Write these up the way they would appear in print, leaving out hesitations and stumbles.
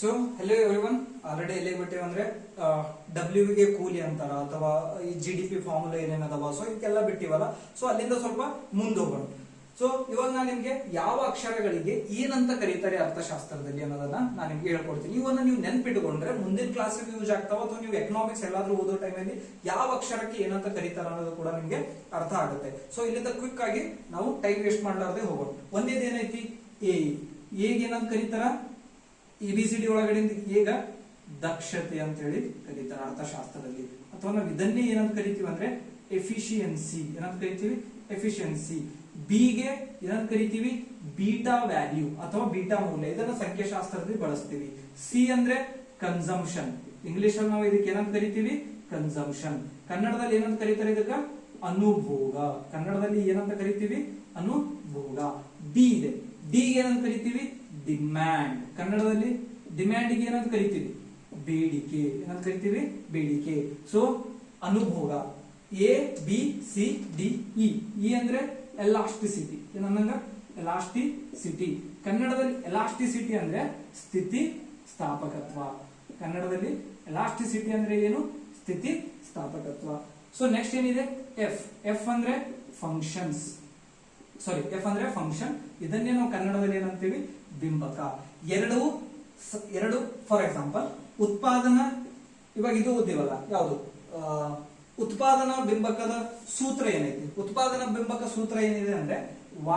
So hello everyone, already ಎಲ್ಲಿಗೆ ಬಿಟ್ಟಿವಿ ಅಂದ್ರೆ W ಗೆ ಕೂಲಿ ಅಂತಾರ ಅಥವಾ ಈ GDP ಫಾರ್ಮುಲಾ ಏನೇನದವ ಸೊ ಇದಕ್ಕೆಲ್ಲ ಬಿಟ್ಟಿವಲ್ಲ. ಸೊ ಅಲ್ಲಿಂದ ಸ್ವಲ್ಪ ಮುಂದೆ ಹೋಗೋಣ. ಸೊ ಇವಾಗ ನಾನು ನಿಮ್ಗೆ ಯಾವ ಅಕ್ಷರಗಳಿಗೆ ಏನಂತ ಕರೀತಾರೆ ಅರ್ಥಶಾಸ್ತ್ರದಲ್ಲಿ ಅನ್ನೋದನ್ನ ನಾನು ನಿಮ್ಗೆ ಹೇಳ್ಕೊಡ್ತೀನಿ. ಇವನ್ನ ನೀವು ನೆನ್ಪಿಟ್ಕೊಂಡ್ರೆ ಮುಂದಿನ ಕ್ಲಾಸಿಗೆ ಯೂಸ್ ಆಗ್ತಾವ, ಅಥವಾ ನೀವು ಎಕನಾಮಿಕ್ಸ್ ಎಲ್ಲಾದ್ರೂ ಓದೋ ಟೈಮಲ್ಲಿ ಯಾವ ಅಕ್ಷರಕ್ಕೆ ಏನಂತ ಕರೀತಾರ ಅನ್ನೋದು ಕೂಡ ನಿಮ್ಗೆ ಅರ್ಥ ಆಗುತ್ತೆ. ಸೊ ಇಲ್ಲಿಂದ ಕ್ವಿಕ್ ಆಗಿ ನಾವು ಟೈಮ್ ವೇಸ್ಟ್ ಮಾಡ್ಲಾರ್ದೆ ಹೋಗೋಣ. ಒಂದೇದು ಏನೈತಿ, ಎಗೆ ಏನಂತ ಕರೀತಾರ, ABCD ಒಳಗಡೆಯಿಂದ ಈಗ ದಕ್ಷತೆ ಅಂತ ಹೇಳಿ ಕರೀತಾರೆ ಅರ್ಥಶಾಸ್ತ್ರದಲ್ಲಿ. ಅಥವಾ ನಾವು ಇದನ್ನೇ ಏನಂತ ಕರಿತೀವಿ ಅಂದ್ರೆ ಎಫಿಷಿಯನ್ಸಿ. ಏನಂತ ಕರಿತೀವಿ? ಎಫಿಷಿಯನ್ಸಿ. ಬಿ ಗೆ ಏನಂತ ಕರಿತೀವಿ? ಬೀಟಾ ವ್ಯಾಲ್ಯೂ ಅಥವಾ ಬೀಟಾ ಮೌಲ್ಯ. ಇದನ್ನ ಸಂಖ್ಯಾಶಾಸ್ತ್ರದಲ್ಲಿ ಬಳಸ್ತೀವಿ. ಸಿ ಅಂದ್ರೆ ಕನ್ಸಂಪ್ಷನ್. ಇಂಗ್ಲಿಷ್ ಅಲ್ಲಿ ನಾವು ಇದಕ್ಕೆ ಏನಂತ ಕರಿತೀವಿ? ಕನ್ಸಂಪ್ಷನ್. ಕನ್ನಡದಲ್ಲಿ ಏನಂತ ಕರೀತಾರೆ ಇದಕ್ಕ? ಅನುಭೋಗ. ಕನ್ನಡದಲ್ಲಿ ಏನಂತ ಕರಿತೀವಿ? ಅನುಭೋಗ. ಡಿ ಇದೆ. ಡಿ ಗೆ ಏನಂತ ಕರಿತೀವಿ? ಡಿಮ್ಯಾಂಡ್. ಕನ್ನಡದಲ್ಲಿ ಡಿಮ್ಯಾಂಡ್ ಗೆ ಏನಂತ ಕರಿತೀವಿ? ಬೇಡಿಕೆ. ಏನಂತ ಕರಿತೀವಿ? ಬೇಡಿಕೆ. ಸೊ ಅನುಭೋಗ. A B C D E. E ಅಂದ್ರೆ ಎಲಾಸ್ಟಿಸಿಟಿ. ಏನಂದಂಗ? ಎಲಾಸ್ಟಿಸಿಟಿ. ಕನ್ನಡದಲ್ಲಿ ಎಲಾಸ್ಟಿಸಿಟಿ ಅಂದ್ರೆ ಸ್ಥಿತಿ ಸ್ಥಾಪಕತ್ವ. ಕನ್ನಡದಲ್ಲಿ ಎಲಾಸ್ಟಿಸಿಟಿ ಅಂದ್ರೆ ಏನು? ಸ್ಥಿತಿ ಸ್ಥಾಪಕತ್ವ. ಸೊ ನೆಕ್ಸ್ಟ್ ಏನಿದೆ? ಎಫ್. ಎಫ್ ಅಂದ್ರೆ ಫಂಕ್ಷನ್ಸ್. ಸಾರಿ, ಎಫ್ ಅಂದ್ರೆ ಫಂಕ್ಷನ್. ಇದನ್ನೇ ನಾವು ಕನ್ನಡದಲ್ಲಿ ಏನಂತೀವಿ? ಬಿಂಬಕ. ಎರಡು ಫಾರ್ ಎಕ್ಸಾಂಪಲ್ ಉತ್ಪಾದನಾ, ಇವಾಗ ಇದು ಓದಿವಲ್ಲ, ಯಾವುದು? ಉತ್ಪಾದನಾ ಬಿಂಬಕದ ಸೂತ್ರ ಏನೈತಿ? ಉತ್ಪಾದನಾ ಬಿಂಬಕ ಸೂತ್ರ ಏನಿದೆ ಅಂದ್ರೆ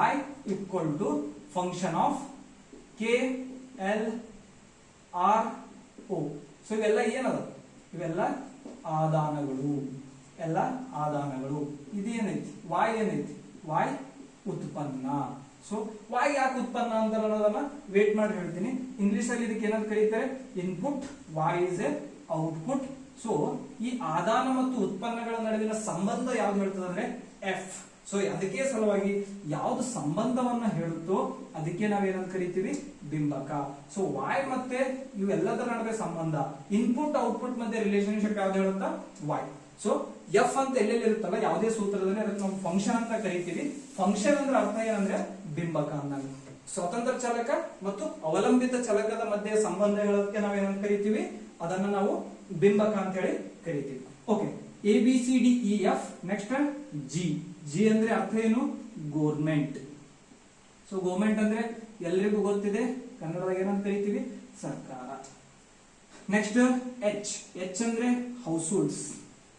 y equal to function of K L R O. So ಇವೆಲ್ಲ ಏನದ? ಇವೆಲ್ಲ ಆದಾನಗಳು. ಎಲ್ಲ ಆದಾನಗಳು. ಇದೇನೈತಿ? y ಏನೈತಿ? y ಉತ್ಪನ್ನ. ಸೊ y ಯಾಕೆ ಉತ್ಪನ್ನ ಅಂತ ಅನ್ನೋದನ್ನ ವೇಟ್ ಮಾಡಿ ಹೇಳ್ತೀನಿ. ಇಂಗ್ಲಿಷ್ ಅಲ್ಲಿ ಇದಕ್ಕೆ ಏನಂತ ಕರೀತಾರೆ? Input. y is A output. So ಈ ಆದಾನ ಮತ್ತು ಉತ್ಪನ್ನಗಳ ನಡುವಿನ ಸಂಬಂಧ ಯಾವ್ದು ಹೇಳ್ತದೆ ಅಂದ್ರೆ ಎಫ್. ಸೊ ಅದಕ್ಕೆ ಸಲುವಾಗಿ ಯಾವ್ದು ಸಂಬಂಧವನ್ನ ಹೇಳುತ್ತೋ ಅದಕ್ಕೆ ನಾವೇನಂತ ಕರಿತೀವಿ? ಬಿಂಬಕ. ಸೊ y ಮತ್ತೆ ಇವೆಲ್ಲದರ ನಡುವೆ ಸಂಬಂಧ, ಇನ್ಪುಟ್ ಔಟ್ಪುಟ್ ಮಧ್ಯೆ ರಿಲೇಶನ್ಶಿಪ್ ಯಾವ್ದು ಹೇಳುತ್ತಾ? y. ಸೊ ಎಫ್ ಅಂತ ಎಲ್ಲೆಲ್ಲಿ ಇರುತ್ತಲ್ಲ ಯಾವುದೇ ಸೂತ್ರದಲ್ಲಿ ಅದಕ್ಕೆ ನಾವು ಫಂಕ್ಷನ್ ಅಂತ ಕರಿತೀವಿ. ಫಂಕ್ಷನ್ ಅಂದ್ರೆ ಅರ್ಥ ಏನಂದ್ರೆ ಬಿಂಬಕ ಅಂದಾಗ. ಸ್ವತಂತ್ರ ಚಲಕ ಮತ್ತು ಅವಲಂಬಿತ ಚಲಕದ ಮಧ್ಯೆ ಸಂಬಂಧ ಹೇಳೋದಕ್ಕೆ ನಾವೇನಂತ ಕರಿತೀವಿ? ಅದನ್ನ ನಾವು ಬಿಂಬಕ ಅಂತ ಹೇಳಿ ಕರಿತೀವಿ. Okay, A B C D E F. Next G. G ಅಂದ್ರೆ ಅರ್ಥ ಏನು? ಗೋರ್ಮೆಂಟ್. ಸೊ ಗೋರ್ಮೆಂಟ್ ಅಂದ್ರೆ ಎಲ್ರಿಗೂ ಗೊತ್ತಿದೆ, ಕನ್ನಡದಾಗ ಏನಂತ ಕರಿತೀವಿ? ಸರ್ಕಾರ. Next H. ಎಚ್ ಅಂದ್ರೆ ಹೌಸ್ ಹೋಲ್ಡ್ಸ್.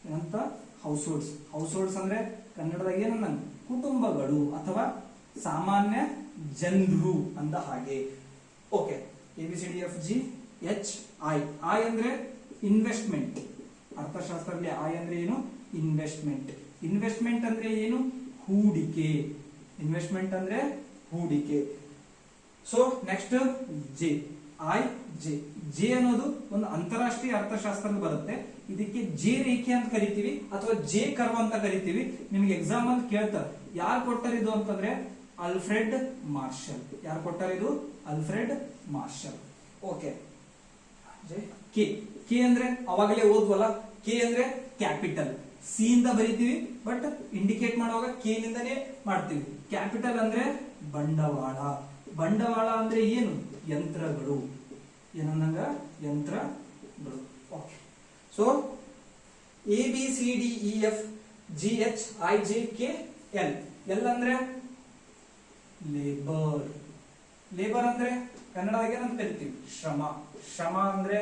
ಏನಂತ? House holds. ಹೌಸ್ ಹೋಲ್ಡ್ಸ್ ಅಂದ್ರೆ ಕನ್ನಡದಾಗ ಏನನ್ನ? ಕುಟುಂಬಗಳು ಅಥವಾ ಸಾಮಾನ್ಯ ಜನರು ಅಂದ ಹಾಗೆ. Okay, A B C D F G H I. I ಅಂದ್ರೆ ಇನ್ವೆಸ್ಟ್ಮೆಂಟ್. ಅರ್ಥಶಾಸ್ತ್ರದಲ್ಲಿ ಐ ಅಂದ್ರೆ ಏನು? ಇನ್ವೆಸ್ಟ್ಮೆಂಟ್. ಇನ್ವೆಸ್ಟ್ಮೆಂಟ್ ಅಂದ್ರೆ ಏನು? ಹೂಡಿಕೆ. ಇನ್ವೆಸ್ಟ್ಮೆಂಟ್ ಅಂದ್ರೆ ಹೂಡಿಕೆ. So next J. I J. J ಅನ್ನೋದು ಒಂದು ಅಂತಾರಾಷ್ಟ್ರೀಯ ಅರ್ಥಶಾಸ್ತ್ರ ಬರುತ್ತೆ. ಇದಕ್ಕೆ ಜೆ ರೇಖೆ ಅಂತ ಕರಿತೀವಿ ಅಥವಾ ಜೆ ಕರ್ವ್ ಅಂತ ಕರಿತೀವಿ. ನಿಮ್ಗೆ ಎಕ್ಸಾಮ್ ಅಲ್ಲಿ ಕೇಳ್ತಾರೆ ಯಾರು ಕೊಟ್ಟಾರ ಇದು ಅಂತಂದ್ರೆ ಅಲ್ಫ್ರೆಡ್ ಮಾರ್ಷಲ್. ಯಾರು ಕೊಟ್ಟಾರ ಇದು? Alfred Marshall. Okay, K. K ಅಂದ್ರೆ ಅವಾಗಲೇ ಓದ್ವಲ್ಲ, ಕೆ ಅಂದ್ರೆ ಕ್ಯಾಪಿಟಲ್. ಸಿ ಇಂದ ಬರಿತೀವಿ ಬಟ್ ಇಂಡಿಕೇಟ್ ಮಾಡುವಾಗ ಕೆ ನಿಂದನೇ ಮಾಡ್ತೀವಿ. ಕ್ಯಾಪಿಟಲ್ ಅಂದ್ರೆ ಬಂಡವಾಳ. ಬಂಡವಾಳ ಅಂದ್ರೆ ಏನು? ಯಂತ್ರಗಳು. ಏನಂದಂಗ? ಯಂತ್ರಗಳು. Okay, so A B C D E F G H I J K L. L ಅಂದ್ರೆ ಲೇಬರ್. ಲೇಬರ್ ಅಂದ್ರೆ ಕನ್ನಡದಾಗ ಏನಂತ ಕರಿತೀವಿ? ಶ್ರಮ. ಶ್ರಮ ಅಂದ್ರೆ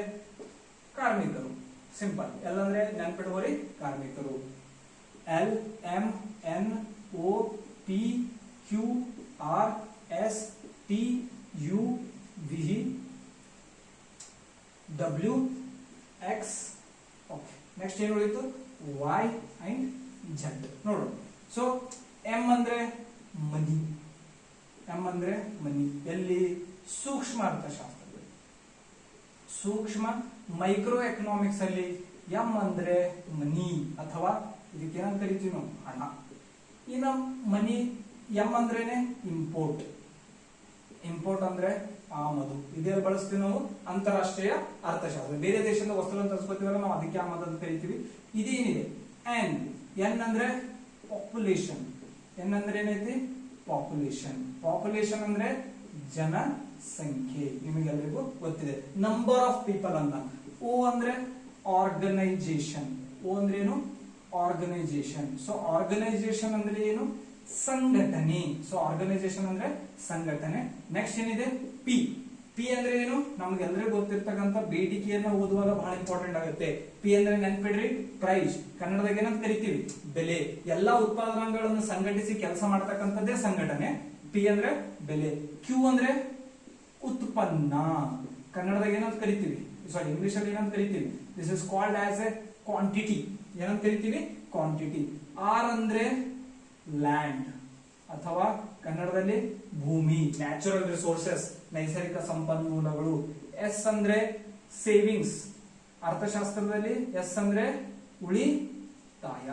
ಕಾರ್ಮಿಕರು. ಸಿಂಪಲ್. ಎಲ್ ಅಂದ್ರೆ ನೆನ್ಪಿಡುವರಿ ಕಾರ್ಮಿಕರು. L M N O P Q R S T U V W X. Okay, next ಏನು ಉಳಿತು? Y and Z. ನೋಡೋಣ. ಸೊ ಎಂ ಅಂದ್ರೆ ಮನಿ. ಎಂ ಅಂದ್ರೆ ಮನಿ. ಎಲ್ಲಿ? ಸೂಕ್ಷ್ಮ ಅರ್ಥಶಾಸ್ತ್ರದಲ್ಲಿ. ಸೂಕ್ಷ್ಮ ಮೈಕ್ರೋ ಎಕನಾಮಿಕ್ಸ್ ಅಲ್ಲಿ ಎಂ ಅಂದ್ರೆ ಮನಿ ಅಥವಾ ಇದಕ್ಕೆ ಏನಂತ ಕರಿತೀವಿ ನಾವು? ಹಣ. ಇನ್ನು ಮನಿ ಎಂ ಅಂದ್ರೇನೆ ಇಂಪೋರ್ಟ್. ಇಂಪೋರ್ಟ್ ಅಂದ್ರೆ ಆಮದು. ಇದೆಲ್ಲ ಬಳಸ್ತೀವಿ ನಾವು ಅಂತಾರಾಷ್ಟ್ರೀಯ ಅರ್ಥಶಾಸ್ತ್ರ. ಬೇರೆ ದೇಶದಿಂದ ವಸ್ತುಗಳನ್ನು ತರಿಸ್ಕೊತೀವಲ್ಲ ನಾವು, ಅದಕ್ಕೆ ಆಮದು ಅಂತ ಕರಿತೀವಿ. ಇದೇನಿದೆ? ಎನ್. ಎನ್ ಅಂದ್ರೆ ಪಾಪ್ಯುಲೇಷನ್. ಎನ್ ಅಂದ್ರೆ ಏನೈತಿ? ಪಾಪ್ಯುಲೇಷನ್. ಪಾಪ್ಯುಲೇಷನ್ ಅಂದ್ರೆ ಜನಸಂಖ್ಯೆ, ನಿಮಗೆಲ್ಲರಿಗೂ ಗೊತ್ತಿದೆ. ನಂಬರ್ ಆಫ್ ಪೀಪಲ್ ಅನ್ನ. ಓ ಅಂದ್ರೆ ಆರ್ಗನೈಸೇಷನ್. ಓ ಅಂದ್ರೆ ಏನು? ಆರ್ಗನೈಸೇಷನ್. ಸೊ ಆರ್ಗನೈಸೇಷನ್ ಅಂದ್ರೆ ಏನು? ಸಂಘಟನೆ. ಸೊ ಆರ್ಗನೈಸೇಷನ್ ಅಂದ್ರೆ ಸಂಘಟನೆ. ನೆಕ್ಸ್ಟ್ ಏನಿದೆ? ಪಿ. ಪಿ ಅಂದ್ರೆ ಏನು? ನಮ್ಗೆಲ್ಲರಿಗೂ ಗೊತ್ತಿರ್ತಕ್ಕಂಥ ಬೇಡಿಕೆಯನ್ನ ಓದುವಾಗ ಬಹಳ ಇಂಪಾರ್ಟೆಂಟ್ ಆಗುತ್ತೆ. ಪಿ ಅಂದ್ರೆ ನೆನ್ಪಿಡ್ರಿ, ಪ್ರೈಸ್. ಕನ್ನಡದಾಗ ಏನಂತ ಕರಿತೀವಿ? ಬೆಲೆ. ಎಲ್ಲಾ ಉತ್ಪಾದನಾಂಗಗಳನ್ನು ಸಂಘಟಿಸಿ ಕೆಲಸ ಮಾಡ್ತಕ್ಕಂಥದ್ದೇ ಸಂಘಟನೆ. ಪಿ ಅಂದ್ರೆ ಬೆಲೆ. ಕ್ಯೂ ಅಂದ್ರೆ ಉತ್ಪನ್ನ. ಕನ್ನಡದಾಗ ಏನಂತ ಕರಿತೀವಿ? ಸಾರಿ, ಇಂಗ್ಲಿಷ್ ಅಲ್ಲಿ ಏನಂತ ಕರಿತೀವಿ? This is called as A quantity. ಏನಂತ ಕರಿತೀವಿ? ಕ್ವಾಂಟಿಟಿ. ಆರ್ ಅಂದ್ರೆ ಲ್ಯಾಂಡ್ ಅಥವಾ ಕನ್ನಡದಲ್ಲಿ ಭೂಮಿ, ನ್ಯಾಚುರಲ್ ರಿಸೋರ್ಸಸ್, ನೈಸರ್ಗಿಕ ಸಂಪನ್ಮೂಲಗಳು. ಎಸ್ ಅಂದ್ರೆ ಸೇವಿಂಗ್ಸ್, ಅರ್ಥಶಾಸ್ತ್ರದಲ್ಲಿ ಎಸ್ ಅಂದ್ರೆ ಉಳಿತಾಯ.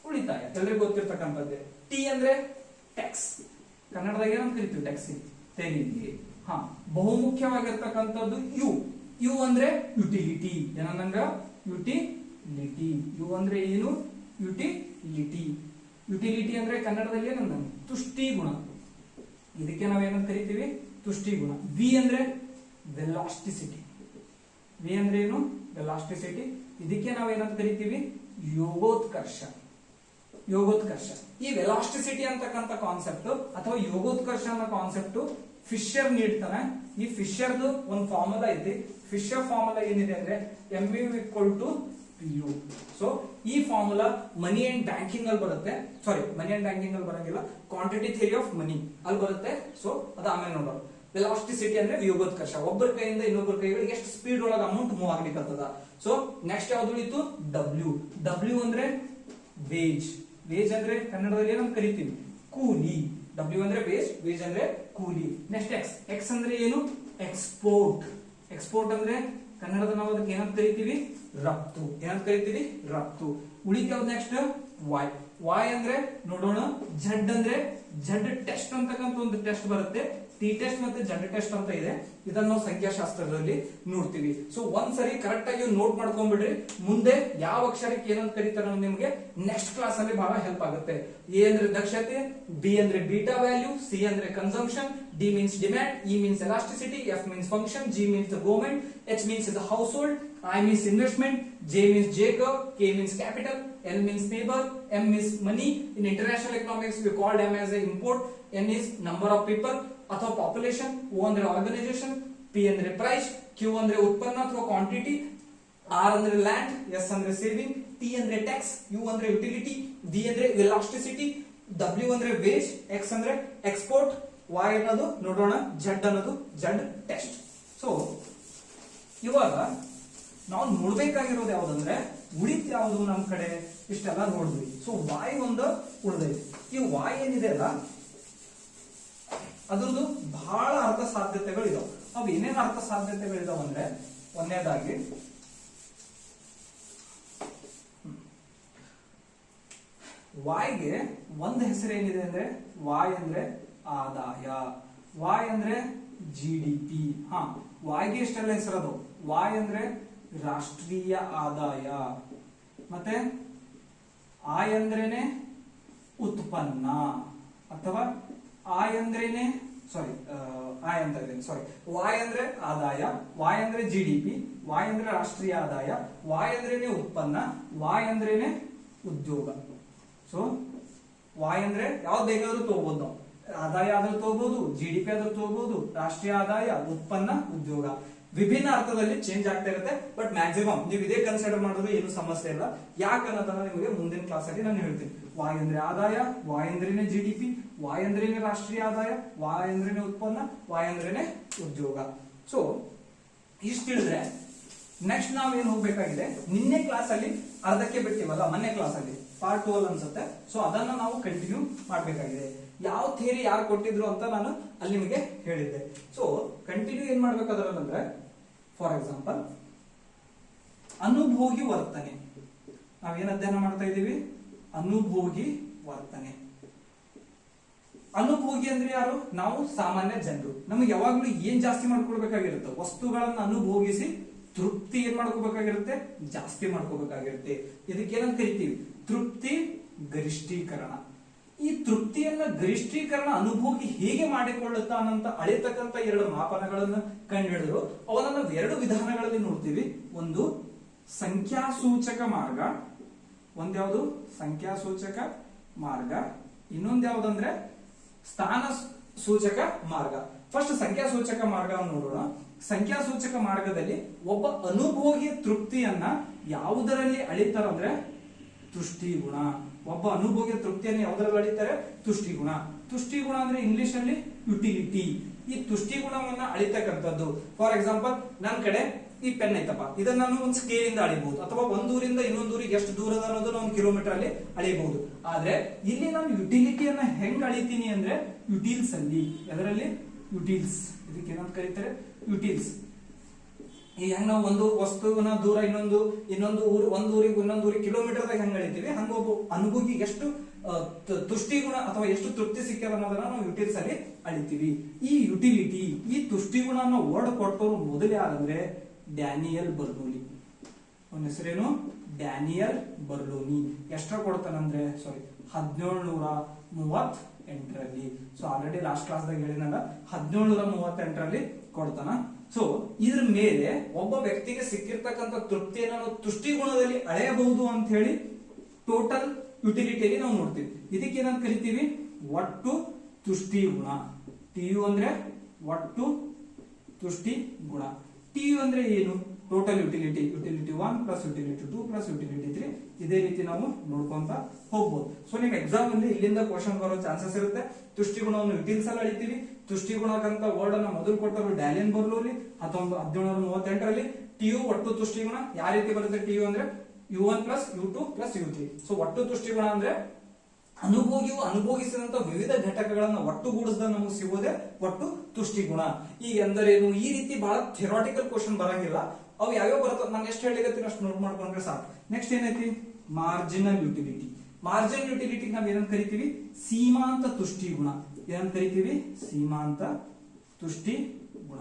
ಉಳಿತಾಯ ಎಲ್ರಿಗೂ ಗೊತ್ತಿರ್ತಕ್ಕಂಥದ್ದೇ. ಟಿ ಅಂದ್ರೆ ಟ್ಯಾಕ್ಸ್. ಕನ್ನಡದಾಗ ಏನಂತ ಕರಿತೀವಿ? ಟ್ಯಾಕ್ಸ್, ತೆರಿಗೆ. ಹಾ, ಬಹುಮುಖ್ಯವಾಗಿರ್ತಕ್ಕಂಥದ್ದು ಯು. ಯು ಅಂದ್ರೆ ಯುಟಿಲಿಟಿ. ಏನಂದಂಗ? ಯುಟಿಲಿಟಿ. ಯು ಅಂದ್ರೆ ಏನು? ಯುಟಿಲಿಟಿ. ಯುಟಿಲಿಟಿ ಅಂದ್ರೆ ಕನ್ನಡದಲ್ಲಿ ಏನಂದ? ತುಷ್ಟಿ ಗುಣ. ಇದಕ್ಕೆ ನಾವೇನಂತ ಕರಿತೀವಿ? ತುಷ್ಟಿ ಗುಣ. ವಿ ಅಂದ್ರೆ ವೆಲಾಸ್ಟಿಸಿಟಿ. ವಿ ಅಂದ್ರೆ ಏನು? ವೆಲಾಸ್ಟಿಸಿಟಿ. ಇದಕ್ಕೆ ನಾವೇನಂತ ಕರಿತೀವಿ? ಯೋಗೋತ್ಕರ್ಷ. ಯೋಗೋತ್ಕರ್ಷ. ಈ ವೆಲಾಸ್ಟಿಸಿಟಿ ಅಂತಕ್ಕಂಥ ಕಾನ್ಸೆಪ್ಟ್ ಅಥವಾ ಯೋಗೋತ್ಕರ್ಷ ಅನ್ನೋ ಕಾನ್ಸೆಪ್ಟ್ ಫಿಶರ್ ನೀಡ್ತಾನೆ. ಈ ಫಿಶರ್ದು ಒಂದು ಫಾರ್ಮುಲಾ ಐತಿ. ಫಿಶರ್ ಫಾರ್ಮುಲಾ ಏನಿದೆ ಅಂದ್ರೆ MU = PU. ಸೊ ಈ ಫಾರ್ಮುಲಾ ಮನಿ ಅಂಡ್ ಬ್ಯಾಂಕಿಂಗ್ ಅಲ್ಲಿ ಬರುತ್ತೆ. ಸಾರಿ, ಮನಿ ಅಂಡ್ ಬ್ಯಾಂಕಿಂಗ್ ಅಲ್ಲಿ ಬರಂಗಿಲ್ಲ, ಕ್ವಾಂಟಿಟಿ ಥಿಯರಿ ಆಫ್ ಮನಿ ಅಲ್ಲಿ ಬರುತ್ತೆ. ಸೊ ಅದು ಆಮೇಲೆ ನೋಡೋಣ. ವೆಲಾಸಿಟಿ ಅಂದ್ರೆ ಯೋಗೋತ್ಕರ್ಷ. ಒಬ್ಬರ ಕೈಯಿಂದ ಇನ್ನೊಬ್ಬರ ಕೈಗೆ ಎಷ್ಟು ಸ್ಪೀಡ್ ಒಳಗೆ ಅಮೌಂಟ್ ಮೂವ್ ಆಗ್ಲಿಕ್ಕತ್ತದ. ಸೊ ನೆಕ್ಸ್ಟ್ ಯಾವ್ದು ಉಳಿತು? ಡಬ್ಲ್ಯೂ. ಡಬ್ಲ್ಯೂ ಅಂದ್ರೆ ವೇಜ್. ವೇಜ್ ಅಂದ್ರೆ ಕನ್ನಡದಲ್ಲಿ ಏನಂತ ಕರಿತೀವಿ? ಕೂಲಿ. ಡಬ್ಲ್ಯೂ ಅಂದ್ರೆ ವೇಜ್, ವೇಜ್ ಅಂದ್ರೆ ಕೂಲಿ. Next X. ಎಕ್ಸ್ ಅಂದ್ರೆ ಏನು? ಎಕ್ಸ್ಪೋರ್ಟ್. ಎಕ್ಸ್ಪೋರ್ಟ್ ಅಂದ್ರೆ ಕನ್ನಡದ ನಾವು ಅದಕ್ಕೆ ಏನಂತ ಕರಿತೀವಿ? ರಫ್ತು. ಏನಂತ ಕರಿತೀವಿ? ರಫ್ತು. ಉಳಿದ ನೆಕ್ಸ್ಟ್ ವೈ. ವೈ ಅಂದ್ರೆ ನೋಡೋಣ. ಝಡ್ ಅಂದ್ರೆ ಝಡ್ ಟೆಸ್ಟ್ ಅಂತಕ್ಕಂಥ ಒಂದು ಟೆಸ್ಟ್ ಬರುತ್ತೆ. ಟಿ ಟೆಸ್ಟ್ ಮತ್ತೆ ಝಡ್ ಟೆಸ್ಟ್ ಅಂತ ಇದೆ. ಇದನ್ನ ನಾವು ಸಂಖ್ಯಾಶಾಸ್ತ್ರದಲ್ಲಿ ನೋಡ್ತೀವಿ. ಸೊ ಒಂದ್ಸರಿ ಕರೆಕ್ಟ್ ಆಗಿ ನೋಟ್ ಮಾಡ್ಕೊಂಡ್ಬಿಡ್ರಿ. ಮುಂದೆ ಯಾವ ಅಕ್ಷರಕ್ಕೆ ಏನಂತ ಕರೀತಾರೆ ಅನ್ನೋದು ನಿಮಗೆ ನೆಕ್ಸ್ಟ್ ಕ್ಲಾಸ್ ಅಲ್ಲಿ ಬಹಳ ಹೆಲ್ಪ್ ಆಗುತ್ತೆ. ಎ ಅಂದ್ರೆ ದಕ್ಷತೆ, ಬಿ ಅಂದ್ರೆ ಬೀಟಾ ವ್ಯಾಲ್ಯೂ, ಸಿ ಅಂದ್ರೆ consumption, D means demand, E means elasticity, F means function, G means the government, H means the house hold, I means investment, J means Jacob, K means capital, L means neighbor, M means money. In international economics, we call M as a import. N is number of people ಅಥವಾ population. O ಅಂದ್ರೆ organization, P ಅಂದ್ರೆ price, Q ಅಂದ್ರೆ ಉತ್ಪನ್ನ ಅಥವಾ quantity, R ಅಂದ್ರೆ land, S ಅಂದ್ರೆ saving, T ಅಂದ್ರೆ tax, U ಅಂದ್ರೆ utility, V ಅಂದ್ರೆ velocity, W ಅಂದ್ರೆ wage, X ಅಂದ್ರೆ export, Y ಅನ್ನೋದು ನೋಡೋಣ, Z ಅನ್ನೋದು Z test. ಸೊ ಇವಾಗ ನಾವು ನೋಡ್ಬೇಕಾಗಿರೋದು ಯಾವ್ದಂದ್ರೆ ಉಳಿತ್ ಯಾವುದು ನಮ್ ಕಡೆ ಇಷ್ಟೆಲ್ಲ ನೋಡಿದ್ವಿ. ಸೊ ವಾಯ್ ಒಂದು ಉಳಿದೈತಿ. ಈ ವಾಯ್ ಏನಿದೆ ಅಲ್ಲ ಅದ್ರದ್ದು ಬಹಳ ಅರ್ಥ ಸಾಧ್ಯತೆಗಳು ಇದಾವ. ಅವು ಏನೇನು ಅರ್ಥ ಸಾಧ್ಯತೆಗಳಿದಾವ ಅಂದ್ರೆ, ಒಂದನೇದಾಗಿ ವಾಯ್ಗೆ ಒಂದು ಹೆಸರು ಏನಿದೆ ಅಂದ್ರೆ ವಾಯ್ ಅಂದ್ರೆ ಆದಾಯ, ವಾಯ್ ಅಂದ್ರೆ GDP. ಹಾ, ವಾಯ್ಗೆ ಇಷ್ಟೆಲ್ಲ ಹೆಸರದು. ವಾಯ್ ಅಂದ್ರೆ ರಾಷ್ಟ್ರೀಯ ಆದಾಯ, ಮತ್ತೆ ಆಯ್ ಅಂದ್ರೇನೆ ಉತ್ಪನ್ನ ಅಥವಾ ಆಯ್ ಅಂದ್ರೇನೆ ಸಾರಿ ಆಯ್ ಅಂತ ಇದ್ದೇನೆ ಸಾರಿ ವಾಯ್ ಅಂದ್ರೆ ಆದಾಯ, ವಾಯ್ ಅಂದ್ರೆ GDP, ವಾಯ್ ಅಂದ್ರೆ ರಾಷ್ಟ್ರೀಯ ಆದಾಯ, ವಾಯ್ ಅಂದ್ರೇನೆ ಉತ್ಪನ್ನ, ವಾಯ್ ಅಂದ್ರೇನೆ ಉದ್ಯೋಗ. ಸೊ ವಾಯ್ ಅಂದ್ರೆ ಯಾವ್ದು ಬೇಕಾದ್ರೂ ತಗೋಬಹುದು ನಾವು. ಆದಾಯ ಆದ್ರೂ ತಗೋಬಹುದು, GDP ಆದ್ರೂ ತಗೋಬಹುದು, ರಾಷ್ಟ್ರೀಯ ಆದಾಯ, ಉತ್ಪನ್ನ, ಉದ್ಯೋಗ. ವಿಭಿನ್ನ ಅರ್ಥದಲ್ಲಿ ಚೇಂಜ್ ಆಗ್ತಾ ಇರುತ್ತೆ. ಬಟ್ ಮ್ಯಾಕ್ಸಿಮಮ್ ನೀವು ಇದೇ ಕನ್ಸಿಡರ್ ಮಾಡಿದ್ರೆ ಏನು ಸಮಸ್ಯೆ ಇಲ್ಲ. ಯಾಕನ್ನೋದನ್ನ ನಿಮಗೆ ಮುಂದಿನ ಕ್ಲಾಸ್ ಅಲ್ಲಿ ನಾನು ಹೇಳ್ತೀನಿ. ವಾಯ್ ಅಂದ್ರೆ ಆದಾಯ, ವಾಯ್ ಅಂದ್ರೇನೆ GDP, ವಾಯ್ ಅಂದ್ರೇನೆ ರಾಷ್ಟ್ರೀಯ ಆದಾಯ, ವಾಯ್ ಅಂದ್ರೇನೆ ಉತ್ಪನ್ನ, ವಾಯ್ ಅಂದ್ರೇನೆ ಉದ್ಯೋಗ. ಸೊ ಇಷ್ಟು ತಿಳಿದ್ರೆ ನೆಕ್ಸ್ಟ್ ನಾವೇನು ಹೋಗ್ಬೇಕಾಗಿದೆ, ನಿನ್ನೆ ಕ್ಲಾಸ್ ಅಲ್ಲಿ ಅರ್ಧಕ್ಕೆ ಬಿಟ್ಟಿವಲ್ಲ, ಮೊನ್ನೆ ಕ್ಲಾಸ್ ಅಲ್ಲಿ ಪಾರ್ಟ್ 2 ಅನ್ಸುತ್ತೆ. ಸೊ ಅದನ್ನ ನಾವು ಕಂಟಿನ್ಯೂ ಮಾಡ್ಬೇಕಾಗಿದೆ. ಯಾವ ಥಿಯರಿ ಯಾರು ಕೊಟ್ಟಿದ್ರು ಅಂತ ನಾನು ಅಲ್ಲಿ ನಿಮಗೆ ಹೇಳಿದ್ದೆ. ಸೊ ಕಂಟಿನ್ಯೂ ಏನ್ ಮಾಡ್ಬೇಕಾದ್ರಂದ್ರೆ, ಫಾರ್ ಎಕ್ಸಾಂಪಲ್ ಅನುಭೋಗಿ ವರ್ತನೆ. ನಾವೇನ್ ಅಧ್ಯಯನ ಮಾಡ್ತಾ ಇದ್ದೀವಿ? ಅನುಭೋಗಿ ವರ್ತನೆ. ಅನುಭೋಗಿ ಅಂದ್ರೆ ಯಾರು? ನಾವು ಸಾಮಾನ್ಯ ಜನರು. ನಮಗೆ ಯಾವಾಗ್ಲೂ ಏನ್ ಜಾಸ್ತಿ ಮಾಡ್ಕೊಳ್ಬೇಕಾಗಿರುತ್ತೆ? ವಸ್ತುಗಳನ್ನ ಅನುಭೋಗಿಸಿ ತೃಪ್ತಿ ಏನ್ ಮಾಡ್ಕೋಬೇಕಾಗಿರುತ್ತೆ? ಜಾಸ್ತಿ ಮಾಡ್ಕೋಬೇಕಾಗಿರುತ್ತೆ. ಇದಕ್ಕೆ ಏನಂತ ಕರಿತೀವಿ? ತೃಪ್ತಿ ಗರಿಷ್ಠೀಕರಣ. ಈ ತೃಪ್ತಿಯನ್ನ ಗರಿಷ್ಠೀಕರಣ ಅನುಭೋಗಿ ಹೇಗೆ ಮಾಡಿಕೊಳ್ಳುತ್ತಾನಂತ ಅಳೆಯತಕ್ಕಂತ ಎರಡು ಮಾಪನಗಳನ್ನು ಕಂಡುಹಿಡಿದ್ರು. ಅವನನ್ನ ಎರಡು ವಿಧಾನಗಳಲ್ಲಿ ನೋಡ್ತೀವಿ. ಒಂದು ಸಂಖ್ಯಾಸೂಚಕ ಮಾರ್ಗ, ಒಂದ್ಯಾವುದು ಸಂಖ್ಯಾಸೂಚಕ ಮಾರ್ಗ, ಇನ್ನೊಂದು ಯಾವ್ದಂದ್ರೆ ಸ್ಥಾನ ಸೂಚಕ ಮಾರ್ಗ. ಫಸ್ಟ್ ಸಂಖ್ಯಾಸೂಚಕ ಮಾರ್ಗವನ್ನು ನೋಡೋಣ. ಸಂಖ್ಯಾಸೂಚಕ ಮಾರ್ಗದಲ್ಲಿ ಒಬ್ಬ ಅನುಭೋಗಿಯ ತೃಪ್ತಿಯನ್ನ ಯಾವುದರಲ್ಲಿ ಅಳಿತಾರಂದ್ರೆ ತುಷ್ಟಿಗುಣ. ಒಬ್ಬ ಅನುಭೋಗಿಯ ತೃಪ್ತಿಯನ್ನು ಯಾವುದರಲ್ಲಿ ಅಳಿತಾರೆ? ತುಷ್ಟಿಗುಣ. ತುಷ್ಟಿಗುಣ ಅಂದ್ರೆ ಇಂಗ್ಲಿಷ್ ಅಲ್ಲಿ ಯುಟಿಲಿಟಿ. ಈ ತುಷ್ಟಿಗುಣವನ್ನ ಅಳಿತಕ್ಕಂಥದ್ದು. ಫಾರ್ ಎಕ್ಸಾಂಪಲ್ ನನ್ನ ಕಡೆ ಈ ಪೆನ್ ಐತಪ್ಪ, ಇದನ್ನ ನಾನು ಒಂದು ಸ್ಕೇಲ್ ಇಂದ ಅಳಿಬಹುದು, ಅಥವಾ ಒಂದೂರಿಂದ ಇನ್ನೊಂದೂರಿಗೆ ಎಷ್ಟು ದೂರದ ಅನ್ನೋದನ್ನ ಒಂದು ಕಿಲೋಮೀಟರ್ ಅಲ್ಲಿ ಅಳಿಬಹುದು. ಆದ್ರೆ ಇಲ್ಲಿ ನಾನು ಯುಟಿಲಿಟಿಯನ್ನ ಹೆಂಗ್ ಅಳಿತೀನಿ ಅಂದ್ರೆ ಯುಟಿಲ್ಸ್ ಅಲ್ಲಿ. ಅದರಲ್ಲಿ ಯುಟಿಲ್ಸ್, ಇದಕ್ಕೆ ಏನಂತ ಕರೀತಾರೆ? ಯುಟಿಲ್ಸ್. ಈ ಹೆಂಗ್ ನಾವು ಒಂದು ವಸ್ತುವಿನ ದೂರ ಇನ್ನೊಂದು ಊರು, ಒಂದೂರಿಗೆ ಇನ್ನೊಂದೂರಿಗೆ ಕಿಲೋಮೀಟರ್ ಹೆಂಗ್ ಅಳಿತೀವಿ, ಹಂಗ ಒಬ್ಬ ಅನುಭೋಗಿ ಎಷ್ಟು ತುಷ್ಟಿಗುಣ ಅಥವಾ ಎಷ್ಟು ತೃಪ್ತಿ ಸಿಕ್ಕ್ಯದ ಅನ್ನೋದನ್ನ ನಾವು ಯುಟಿಲ್ಸ್ ಅಲ್ಲಿ ಅಳಿತೀವಿ. ಈ ಯುಟಿಲಿಟಿ, ಈ ತುಷ್ಟಿಗುಣ ಅನ್ನೋ ವರ್ಡ್ ಕೊಟ್ಟವರು ಮೊದಲು ಯಾರಂದ್ರೆ ಡ್ಯಾನಿಯಲ್ ಬರ್ನೋಲಿ. ಅವನ ಹೆಸರೇನು? ಡ್ಯಾನಿಯಲ್ ಬರ್ನೋಲಿ. ಎಷ್ಟರ ಕೊಡ್ತಾನಂದ್ರೆ 1738ರಲ್ಲಿ. ಸೊ ಆಲ್ರೆಡಿ ಲಾಸ್ಟ್ ಕ್ಲಾಸ್ ದಾಗ ಹೇಳಿನಲ್ಲ, 1738ರಲ್ಲಿ ಕೊಡ್ತಾನ. ಸೊ ಇದ್ರ ಮೇಲೆ ಒಬ್ಬ ವ್ಯಕ್ತಿಗೆ ಸಿಕ್ಕಿರ್ತಕ್ಕಂಥ ತೃಪ್ತಿಯನ್ನು ನಾವು ತುಷ್ಟಿಗುಣದಲ್ಲಿ ಅಳೆಯಬಹುದು ಅಂತ ಹೇಳಿ ಟೋಟಲ್ ಯುಟಿಲಿಟಿಯಲ್ಲಿ ನಾವು ನೋಡ್ತೀವಿ. ಇದಕ್ಕೆ ಏನಂತ ಕರಿತೀವಿ? ಒಟ್ಟು ತುಷ್ಟಿಗುಣ. ಟಿಯು ಅಂದ್ರೆ ಒಟ್ಟು ತುಷ್ಟಿ ಗುಣ. ಟಿಯು ಅಂದ್ರೆ ಏನು? Total utility. Utility 1 plus utility 2 plus utility 3. ಇದೇ ರೀತಿ ನಾವು ನೋಡ್ಕೊಂತ ಹೋಗ್ಬೋದು. ಸೊ ನಿಮ್ ಎಕ್ಸಾಮ್ ಅಲ್ಲಿ ಇಲ್ಲಿಂದ ಕ್ವಶನ್ ಬರೋ ಚಾನ್ಸಸ್ ಇರುತ್ತೆ. ತುಷ್ಟಿಗುಣವನ್ನು ಯುಟಿಲ್ಸ್ ಅಲ್ಲಿ ಅಳಿತೀವಿ. ತುಷ್ಟಿಗುಣಕ್ಕಂತ ವರ್ಡ್ ಅನ್ನ ಮೊದಲು ಕೊಟ್ಟರು ಡ್ಯಾನಿಯಲ್ ಬರ್ನೋಲಿ 1738ರಲ್ಲಿ. ಟಿಯು ಒಟ್ಟು ತುಷ್ಟಿಗುಣ ಯಾವ ರೀತಿ ಬರುತ್ತೆ? ಟಿಯು ಅಂದ್ರೆ U1 plus U2 plus U3. So ಒಟ್ಟು ತುಷ್ಟಿಗುಣ ಅಂದ್ರೆ ಅನುಭೋಗಿಯು ಅನುಭೋಗಿಸಿದಂತ ವಿವಿಧ ಘಟಕಗಳನ್ನ ಒಟ್ಟುಗೂಡಿಸಿದ ನಮಗೆ ಸಿಗೋದೇ ಒಟ್ಟು ತುಷ್ಟಿಗುಣ. ಈಗ ಎಂದರೇನು? ಈ ರೀತಿ ಬಹಳ ಥಿಯರಾಟಿಕಲ್ ಕ್ವಶನ್ ಬರಂಗಿಲ್ಲ. ಅವು ಯಾವ್ಯಾವ ಬರ್ತವೆ ನಾನು ಎಷ್ಟು ಹೇಳಿಕತ್ತೀನಿ ಅಷ್ಟು ನೋಟ್ ಮಾಡ್ಕೊಂಡ್ರೆ ಸಾಕು. ನೆಕ್ಸ್ಟ್ ಏನೈತಿ? Marginal utility. ಮಾರ್ಜಿನಲ್ ಯುಟಿಲಿಟಿ ನಾವ್ ಏನಂತ ಕರಿತೀವಿ? ಸೀಮಾಂತ ತುಷ್ಟಿಗುಣ. ಏನಂತ ಕರಿತೀವಿ? ಸೀಮಾಂತ ತುಷ್ಟಿಗುಣ.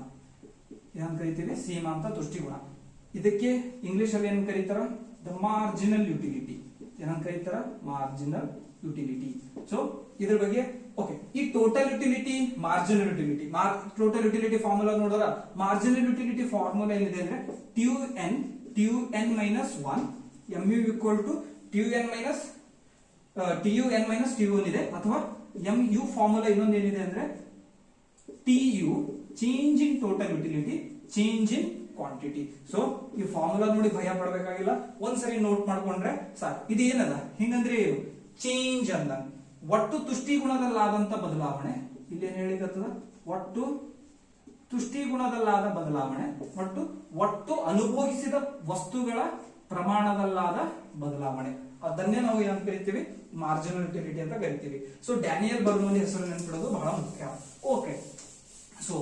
ಏನಂತ ಕರಿತೀವಿ? ಸೀಮಾಂತ ತುಷ್ಟಿಗುಣ. ಇದಕ್ಕೆ ಇಂಗ್ಲಿಷ್ ಅಲ್ಲಿ ಏನ್ ಕರೀತಾರ? The marginal utility. ಏನಂತ ಕರೀತಾರ? Marginal utility. ಸೊ ಇದ್ರ ಬಗ್ಗೆ ಓಕೆ. ಈ total utility, marginal utility, total utility formula ನೋಡಿದ್ರ ಮಾರ್ಜಿನಲ್ ಯುಟಿಲಿಟಿ ಫಾರ್ಮುಲಾ ಏನಿದೆ ಅಂದ್ರೆ TUN minus 1 MU equal to TUN minus TUN ಇದೆ. ಅಥವಾ MU ಫಾರ್ಮುಲಾ ಇನ್ನೊಂದು ಏನಿದೆ ಅಂದ್ರೆ TU change in total utility, change in quantity. So ಈ ಫಾರ್ಮುಲಾ ನೋಡಿ ಭಯ ಪಡಬೇಕಾಗಿಲ್ಲ, ಒಂದ್ಸರಿ ನೋಟ್ ಮಾಡ್ಕೊಂಡ್ರೆ ಸಾಕು. ಇದು ಏನದ? ಹಿಂಗಂದ್ರೆ ಏನು? ಚೇಂಜ್ ಅಂದ ಒಟ್ಟು ತುಷ್ಟಿಗುಣದಲ್ಲಾದಂತ ಬದಲಾವಣೆ. ಇಲ್ಲೇನ್ ಹೇಳಿಕತ್ತದ? ಒಟ್ಟು ತುಷ್ಟಿಗುಣದಲ್ಲಾದ ಬದಲಾವಣೆ, ಒಟ್ಟು ಅನುಭೋಗಿಸಿದ ವಸ್ತುಗಳ ಪ್ರಮಾಣದಲ್ಲಾದ ಬದಲಾವಣೆ. ಅದನ್ನೇ ನಾವು ಏನಂತ ಕರಿತೀವಿ? ಮಾರ್ಜಿನಲ್ ಯುಟಿಲಿಟಿ ಅಂತ ಕರಿತೀವಿ. ಸೊ ಡ್ಯಾನಿಯಲ್ ಬರ್ನೋಲಿ ಹೆಸರು ನೆನ್ಪಿಡೋದು ಬಹಳ ಮುಖ್ಯ. ಓಕೆ. ಸೊ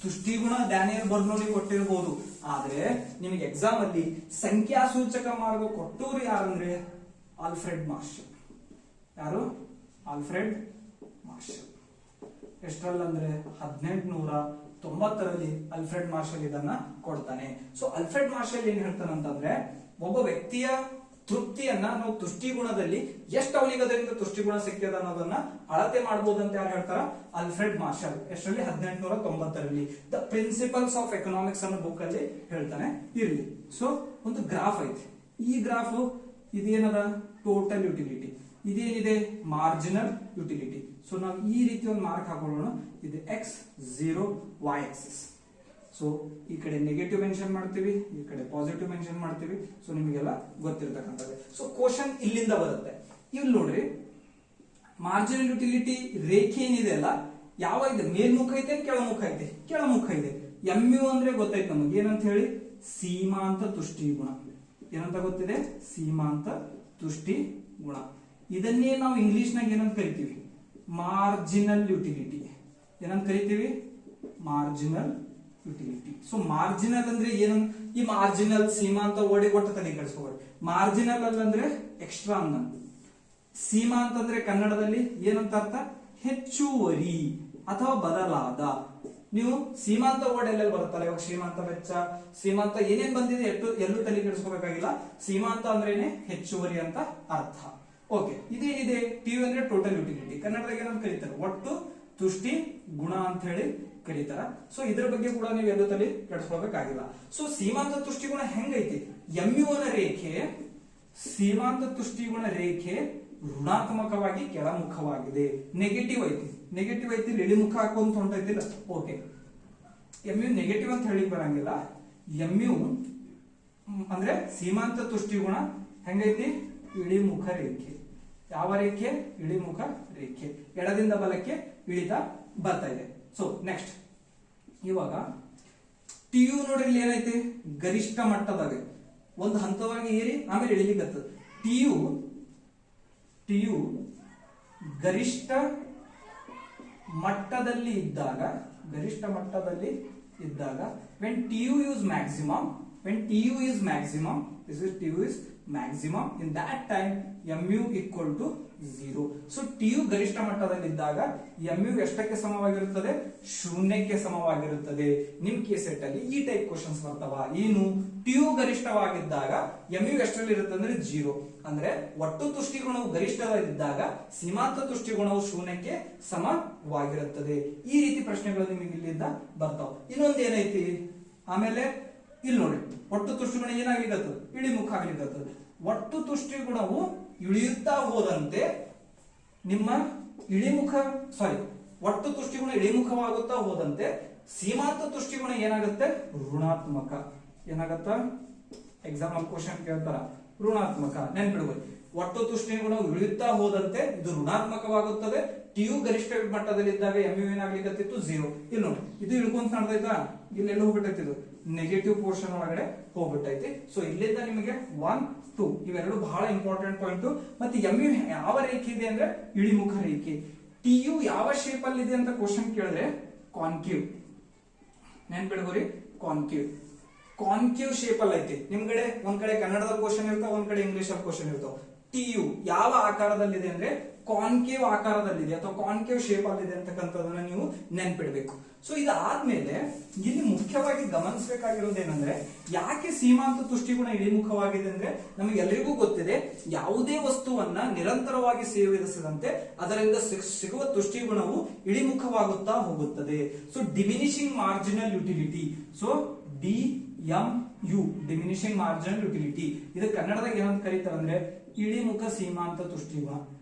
ತುಷ್ಟಿಗುಣ ಡ್ಯಾನಿಯಲ್ ಬರ್ನೋಲಿ ಕೊಟ್ಟಿರಬಹುದು, ಆದ್ರೆ ನಿಮಗೆ ಎಕ್ಸಾಮ್ ಅಲ್ಲಿ ಸಂಖ್ಯಾಸೂಚಕ ಮಾರ್ಗ ಕೊಟ್ಟೋರು ಯಾರಂದ್ರೆ ಆಲ್ಫ್ರೆಡ್ ಮಾರ್ಷಲ್. ಯಾರು? Alfred Marshall. ಎಷ್ಟರಲ್ಲಂದ್ರೆ 1890ರಲ್ಲಿ ಆಲ್ಫ್ರೆಡ್ ಮಾರ್ಷಲ್ ಇದನ್ನ ಕೊಡ್ತಾನೆ. ಸೊ ಆಲ್ಫ್ರೆಡ್ ಮಾರ್ಷಲ್ ಏನ್ ಹೇಳ್ತಾನಂತಂದ್ರೆ ಒಬ್ಬ ವ್ಯಕ್ತಿಯ ತೃಪ್ತಿಯನ್ನ ನಾವು ತುಷ್ಟಿಗುಣದಲ್ಲಿ ಎಷ್ಟು ಅವನಿಗೆ ಅದರಿಂದ ತುಷ್ಟಿಗುಣ ಸಿಕ್ಕಿದ ಅನ್ನೋದನ್ನ ಅಳತೆ ಮಾಡಬಹುದು ಅಂತ ಯಾರು ಹೇಳ್ತಾರ? Alfred Marshall. ಎಷ್ಟರಲ್ಲಿ? 1890ರಲ್ಲಿ. ದ ಪ್ರಿನ್ಸಿಪಲ್ಸ್ ಆಫ್ ಎಕನಾಮಿಕ್ಸ್ ಅನ್ನೋ ಬುಕ್ ಅಲ್ಲಿ ಹೇಳ್ತಾನೆ. ಇರ್ಲಿ. ಸೊ ಒಂದು ಗ್ರಾಫ್ ಐತಿ. ಈ ಗ್ರಾಫ್ ಇದೇನದ? Total utility. ಇದೇನಿದೆ? Marginal utility. ಸೊ ನಾವು ಈ ರೀತಿ ಒಂದು ಮಾರ್ಕ್ ಹಾಕೊಳ್ಳೋಣ. ಇದು x0 y ಆಕ್ಸಿಸ್. ಸೊ ಈ ಕಡೆ ನೆಗೆಟಿವ್ ಮೆನ್ಷನ್ ಮಾಡ್ತೀವಿ, ಈ ಕಡೆ ಪಾಸಿಟಿವ್ ಮೆನ್ಷನ್ ಮಾಡ್ತೀವಿ. ಸೊ ನಿಮಗೆಲ್ಲ ಗೊತ್ತಿರತಕ್ಕಂಥದ್ದು. ಸೊ ಕ್ವಶನ್ ಇಲ್ಲಿಂದ ಬರುತ್ತೆ. ಇಲ್ಲಿ ನೋಡ್ರಿ, ಮಾರ್ಜಿನಲ್ ಯುಟಿಲಿಟಿ ರೇಖೆ ಏನಿದೆ ಅಲ್ಲ, ಯಾವ ಇದೆ? ಮೇಲ್ಮುಖ ಐತೆ, ಕೆಳಮುಖ ಐತೆ? ಕೆಳಮುಖ ಇದೆ. MU ಅಂದ್ರೆ ಗೊತ್ತಾಯ್ತು ನಮಗೆ ಏನಂತ ಹೇಳಿ? ಸೀಮಾಂತ ತುಷ್ಟಿಗುಣ. ಏನಂತ ಗೊತ್ತಿದೆ? ಸೀಮಾಂತ ತುಷ್ಟಿಗುಣ. ಇದನ್ನೇ ನಾವು ಇಂಗ್ಲಿಷ್ ನಾಗ ಏನಂತ ಕರಿತೀವಿ? Marginal utility. ಏನಂತ ಕರಿತೀವಿ? Marginal utility. ಸೊ ಮಾರ್ಜಿನಲ್ ಅಂದ್ರೆ ಏನು? ಈ ಮಾರ್ಜಿನಲ್ ಸೀಮಾಂತ ಓಡಿ ಒಟ್ಟು ತಲೆ ಕೆಡಿಸ್ಕೋಬೇಡಿ. ಮಾರ್ಜಿನಲ್ ಅಂದ್ರೆ ಎಕ್ಸ್ಟ್ರಾ ಅಂದ. ಸೀಮಾಂತ ಅಂದ್ರೆ ಕನ್ನಡದಲ್ಲಿ ಏನಂತ ಅರ್ಥ? ಹೆಚ್ಚುವರಿ ಅಥವಾ ಬದಲಾದ. ನೀವು ಸೀಮಾಂತ ವರ್ಡ್ ಎಲ್ಲೆಲ್ಲಿ ಬರುತ್ತಲ್ಲ, ಇವಾಗ ಶ್ರೀಮಂತ ವೆಚ್ಚ, ಸೀಮಾಂತ ಏನೇನ್ ಬಂದಿದೆ ಎಲ್ಲೂ ತಲೆ ಕೆಡಿಸ್ಕೋಬೇಕಾಗಿಲ್ಲ. ಸೀಮಾಂತ ಅಂದ್ರೇನೆ ಹೆಚ್ಚುವರಿ ಅಂತ ಅರ್ಥ. ಓಕೆ, ಇದೇನಿದೆ ಟಿ ಯು ಅಂದ್ರೆ ಟೋಟಲ್ ಯುಟಿಲಿಟಿ, ಕನ್ನಡದಾಗ ಏನಂತ ಕರೀತಾರೆ ಒಟ್ಟು ತುಷ್ಟಿ ಗುಣ ಅಂತ ಹೇಳಿ ಕರೀತಾರ. ಸೊ ಇದ್ರ ಬಗ್ಗೆ ಕೂಡ ನೀವು ಎಲ್ಲೂ ತಲೆ ಕೆಡಿಸ್ಕೊಳ್ಬೇಕಾಗಿಲ್ಲ. ಸೊ ಸೀಮಾಂತ ತುಷ್ಟಿಗುಣ ಹೆಂಗೈತಿ, ಎಂಯುವನ ರೇಖೆ ಸೀಮಾಂತ ತುಷ್ಟಿಗುಣ ರೇಖೆ ಋಣಾತ್ಮಕವಾಗಿ ಕೆಳಮುಖವಾಗಿದೆ, ನೆಗೆಟಿವ್ ಐತಿ ಇಳಿಮುಖ ಹಾಕುವಂತ ಹೊಂಟೈತಿಲ್ಲ. ಓಕೆ, ಎಂಯು ನೆಗೆಟಿವ್ ಅಂತ ಹೇಳಿ ಬರಂಗಿಲ್ಲ. ಎಂಯು ಅಂದ್ರೆ ಸೀಮಾಂತ ತುಷ್ಟಿಗುಣ ಹೆಂಗೈತಿ, ಇಳಿಮುಖ ರೇಖೆ. ಯಾವ ರೇಖೆ, ಇಳಿಮುಖ ರೇಖೆ, ಎಡದಿಂದ ಬಲಕ್ಕೆ ಇಳಿತಾ ಬರ್ತಾ ಇದೆ. ಸೊ ನೆಕ್ಸ್ಟ್ ಇವಾಗ ಟಿ ಯು ನೋಡ್ರಿ, ಇಲ್ಲಿ ಏನೈತಿ ಗರಿಷ್ಠ ಮಟ್ಟದಾಗ ಒಂದು ಹಂತವಾಗಿ ಏರಿ ಆಮೇಲೆ ಇಳಿಲಿಕ್ಕೆ ಟಿ ಯು ಗರಿಷ್ಠ ಮಟ್ಟದಲ್ಲಿ ಇದ್ದಾಗ when TU is maximum, this is TU is maximum, in that time mu equal to 0. so TU ಗರಿಷ್ಠ ಮಟ್ಟದಲ್ಲಿದ್ದಾಗ mu ಎಷ್ಟಕ್ಕೆ ಸಮವಾಗಿರುತ್ತದೆ, ಶೂನ್ಯಕ್ಕೆ ಸಮವಾಗಿರುತ್ತದೆ. ನಿಮ್ ಕೇಸೆಟ್ ಅಲ್ಲಿ ಈ ಟೈಪ್ ಕ್ವಶನ್ಸ್ ಬರ್ತಾವ. ಏನು, TU ಗರಿಷ್ಠವಾಗಿದ್ದಾಗ mu ಎಷ್ಟರಲ್ಲಿ ಇರುತ್ತೆ ಅಂದ್ರೆ 0, ಅಂದ್ರೆ ಒಟ್ಟು ತುಷ್ಟಿಗುಣವು ಗರಿಷ್ಠವಾಗಿದ್ದಾಗ ಸೀಮಾಂತ ತುಷ್ಟಿಗುಣವು ಶೂನ್ಯಕ್ಕೆ ಸಮವಾಗಿರುತ್ತದೆ. ಈ ರೀತಿ ಪ್ರಶ್ನೆಗಳು ನಿಮಗೆ ಇಲ್ಲಿಂದ ಬರ್ತಾವ. ಇನ್ನೊಂದು ಏನೈತಿ, ಆಮೇಲೆ ಇಲ್ಲಿ ನೋಡಿ, ಒಟ್ಟು ತುಷ್ಟಿಗುಣ ಏನಾಗ್ಲಿಕ್ಕತ್ತದ, ಇಳಿಮುಖ ಆಗ್ಲಿಕ್ಕತ್ತದ. ಒಟ್ಟು ತುಷ್ಟಿಗುಣವು ಇಳಿಯುತ್ತಾ ಹೋದಂತೆ ನಿಮ್ಮ ಒಟ್ಟು ತುಷ್ಟಿಗುಣ ಇಳಿಮುಖವಾಗುತ್ತಾ ಹೋದಂತೆ ಸೀಮಾಂತ ತುಷ್ಟಿಗುಣ ಏನಾಗುತ್ತೆ, ಋಣಾತ್ಮಕ. ಏನಾಗತ್ತ, ಎಕ್ಸಾಮ್ ಅಲ್ಲಿ ಕ್ವಶನ್ ಕೇಳ್ತಾರ, ಋಣಾತ್ಮಕ. ನೆನ್ಪಿಡ್ಬೋದು, ಒಟ್ಟು ತುಷ್ಟಿಗುಣವು ಇಳಿಯುತ್ತಾ ಹೋದಂತೆ ಇದು ಋಣಾತ್ಮಕವಾಗುತ್ತದೆ. ಟಿಯು ಗರಿಷ್ಠ ಮಟ್ಟದಲ್ಲಿದ್ದಾಗ ಎಂಯು ಏನಾಗ್ಲಿಕ್ಕತ್ತಿತ್ತು 0. ಇಲ್ಲಿ ನೋಡಿ, ಇದು ಇಳ್ಕೊಂತ ನಡೆದೈತಾ, ಇಲ್ಲೆಲ್ಲ ಹೋಗ್ಬಿಟ್ಟೈತಿ, ಇದು ನೆಗೆಟಿವ್ ಪೋರ್ಷನ್ ಒಳಗಡೆ ಹೋಗ್ಬಿಟ್ಟೈತಿ. ಸೊ ಇಲ್ಲಿಂದ ನಿಮಗೆ 1, 2 ಇವೆರಡು ಬಹಳ ಇಂಪಾರ್ಟೆಂಟ್ ಪಾಯಿಂಟ್. ಮತ್ತೆ ಎಂಯು ಯಾವ ರೇಖೆ ಇದೆ ಅಂದ್ರೆ ಇಳಿಮುಖ ರೇಖೆ. ಟಿಯು ಯಾವ ಶೇಪ್ ಅಲ್ಲಿ ಇದೆ ಅಂತ ಕ್ವಶನ್ ಕೇಳಿದ್ರೆ ಕಾನ್ಕೇವ್. ನೆನ್ಪಿಡ್ಬೋರಿ, ಕಾನ್ಕೇವ್ ಶೇಪ್ ಅಲ್ಲಿ ಐತಿ. ನಿಮ್ಗಡೆ ಒಂದ್ ಕಡೆ ಕನ್ನಡದಲ್ಲಿ ಕ್ವಶನ್ ಇರ್ತಾವ, ಒಂದ್ ಕಡೆ ಇಂಗ್ಲಿಷ್ ಅಲ್ಲಿ ಕ್ವಶನ್ ಇರ್ತಾವ. ಟಿಯು ಯಾವ ಆಕಾರದಲ್ಲಿದೆ ಅಂದ್ರೆ ಕಾನ್ಕೇವ್ ಆಕಾರದಲ್ಲಿದೆ ಅಥವಾ ಕಾನ್ಕೇವ್ ಶೇಪ್ ಅಲ್ಲಿದೆ ಅಂತಕ್ಕಂಥದನ್ನ ನೀವು ನೆನ್ಪಿಡ್ಬೇಕು. ಸೊ ಇದಾದ್ಮೇಲೆ ಇಲ್ಲಿ ಮುಖ್ಯವಾಗಿ ಗಮನಿಸಬೇಕಾಗಿರೋದೇನಂದ್ರೆ, ಯಾಕೆ ಸೀಮಾಂತ ತುಷ್ಟಿಗುಣ ಇಳಿಮುಖವಾಗಿದೆ ಅಂದ್ರೆ, ನಮಗೆಲ್ಲರಿಗೂ ಗೊತ್ತಿದೆ, ಯಾವುದೇ ವಸ್ತುವನ್ನ ನಿರಂತರವಾಗಿ ಸೇವಿಸಿದಂತೆ ಅದರಿಂದ ಸಿಗುವ ತುಷ್ಟಿಗುಣವು ಇಳಿಮುಖವಾಗುತ್ತಾ ಹೋಗುತ್ತದೆ. So diminishing marginal utility, so DMU diminishing marginal utility, ಇದು ಕನ್ನಡದಾಗ ಏನಂತ ಕರೀತಾರೆ ಅಂದ್ರೆ ಇಳಿಮುಖ ಸೀಮಾಂತ ತುಷ್ಟಿಗುಣ.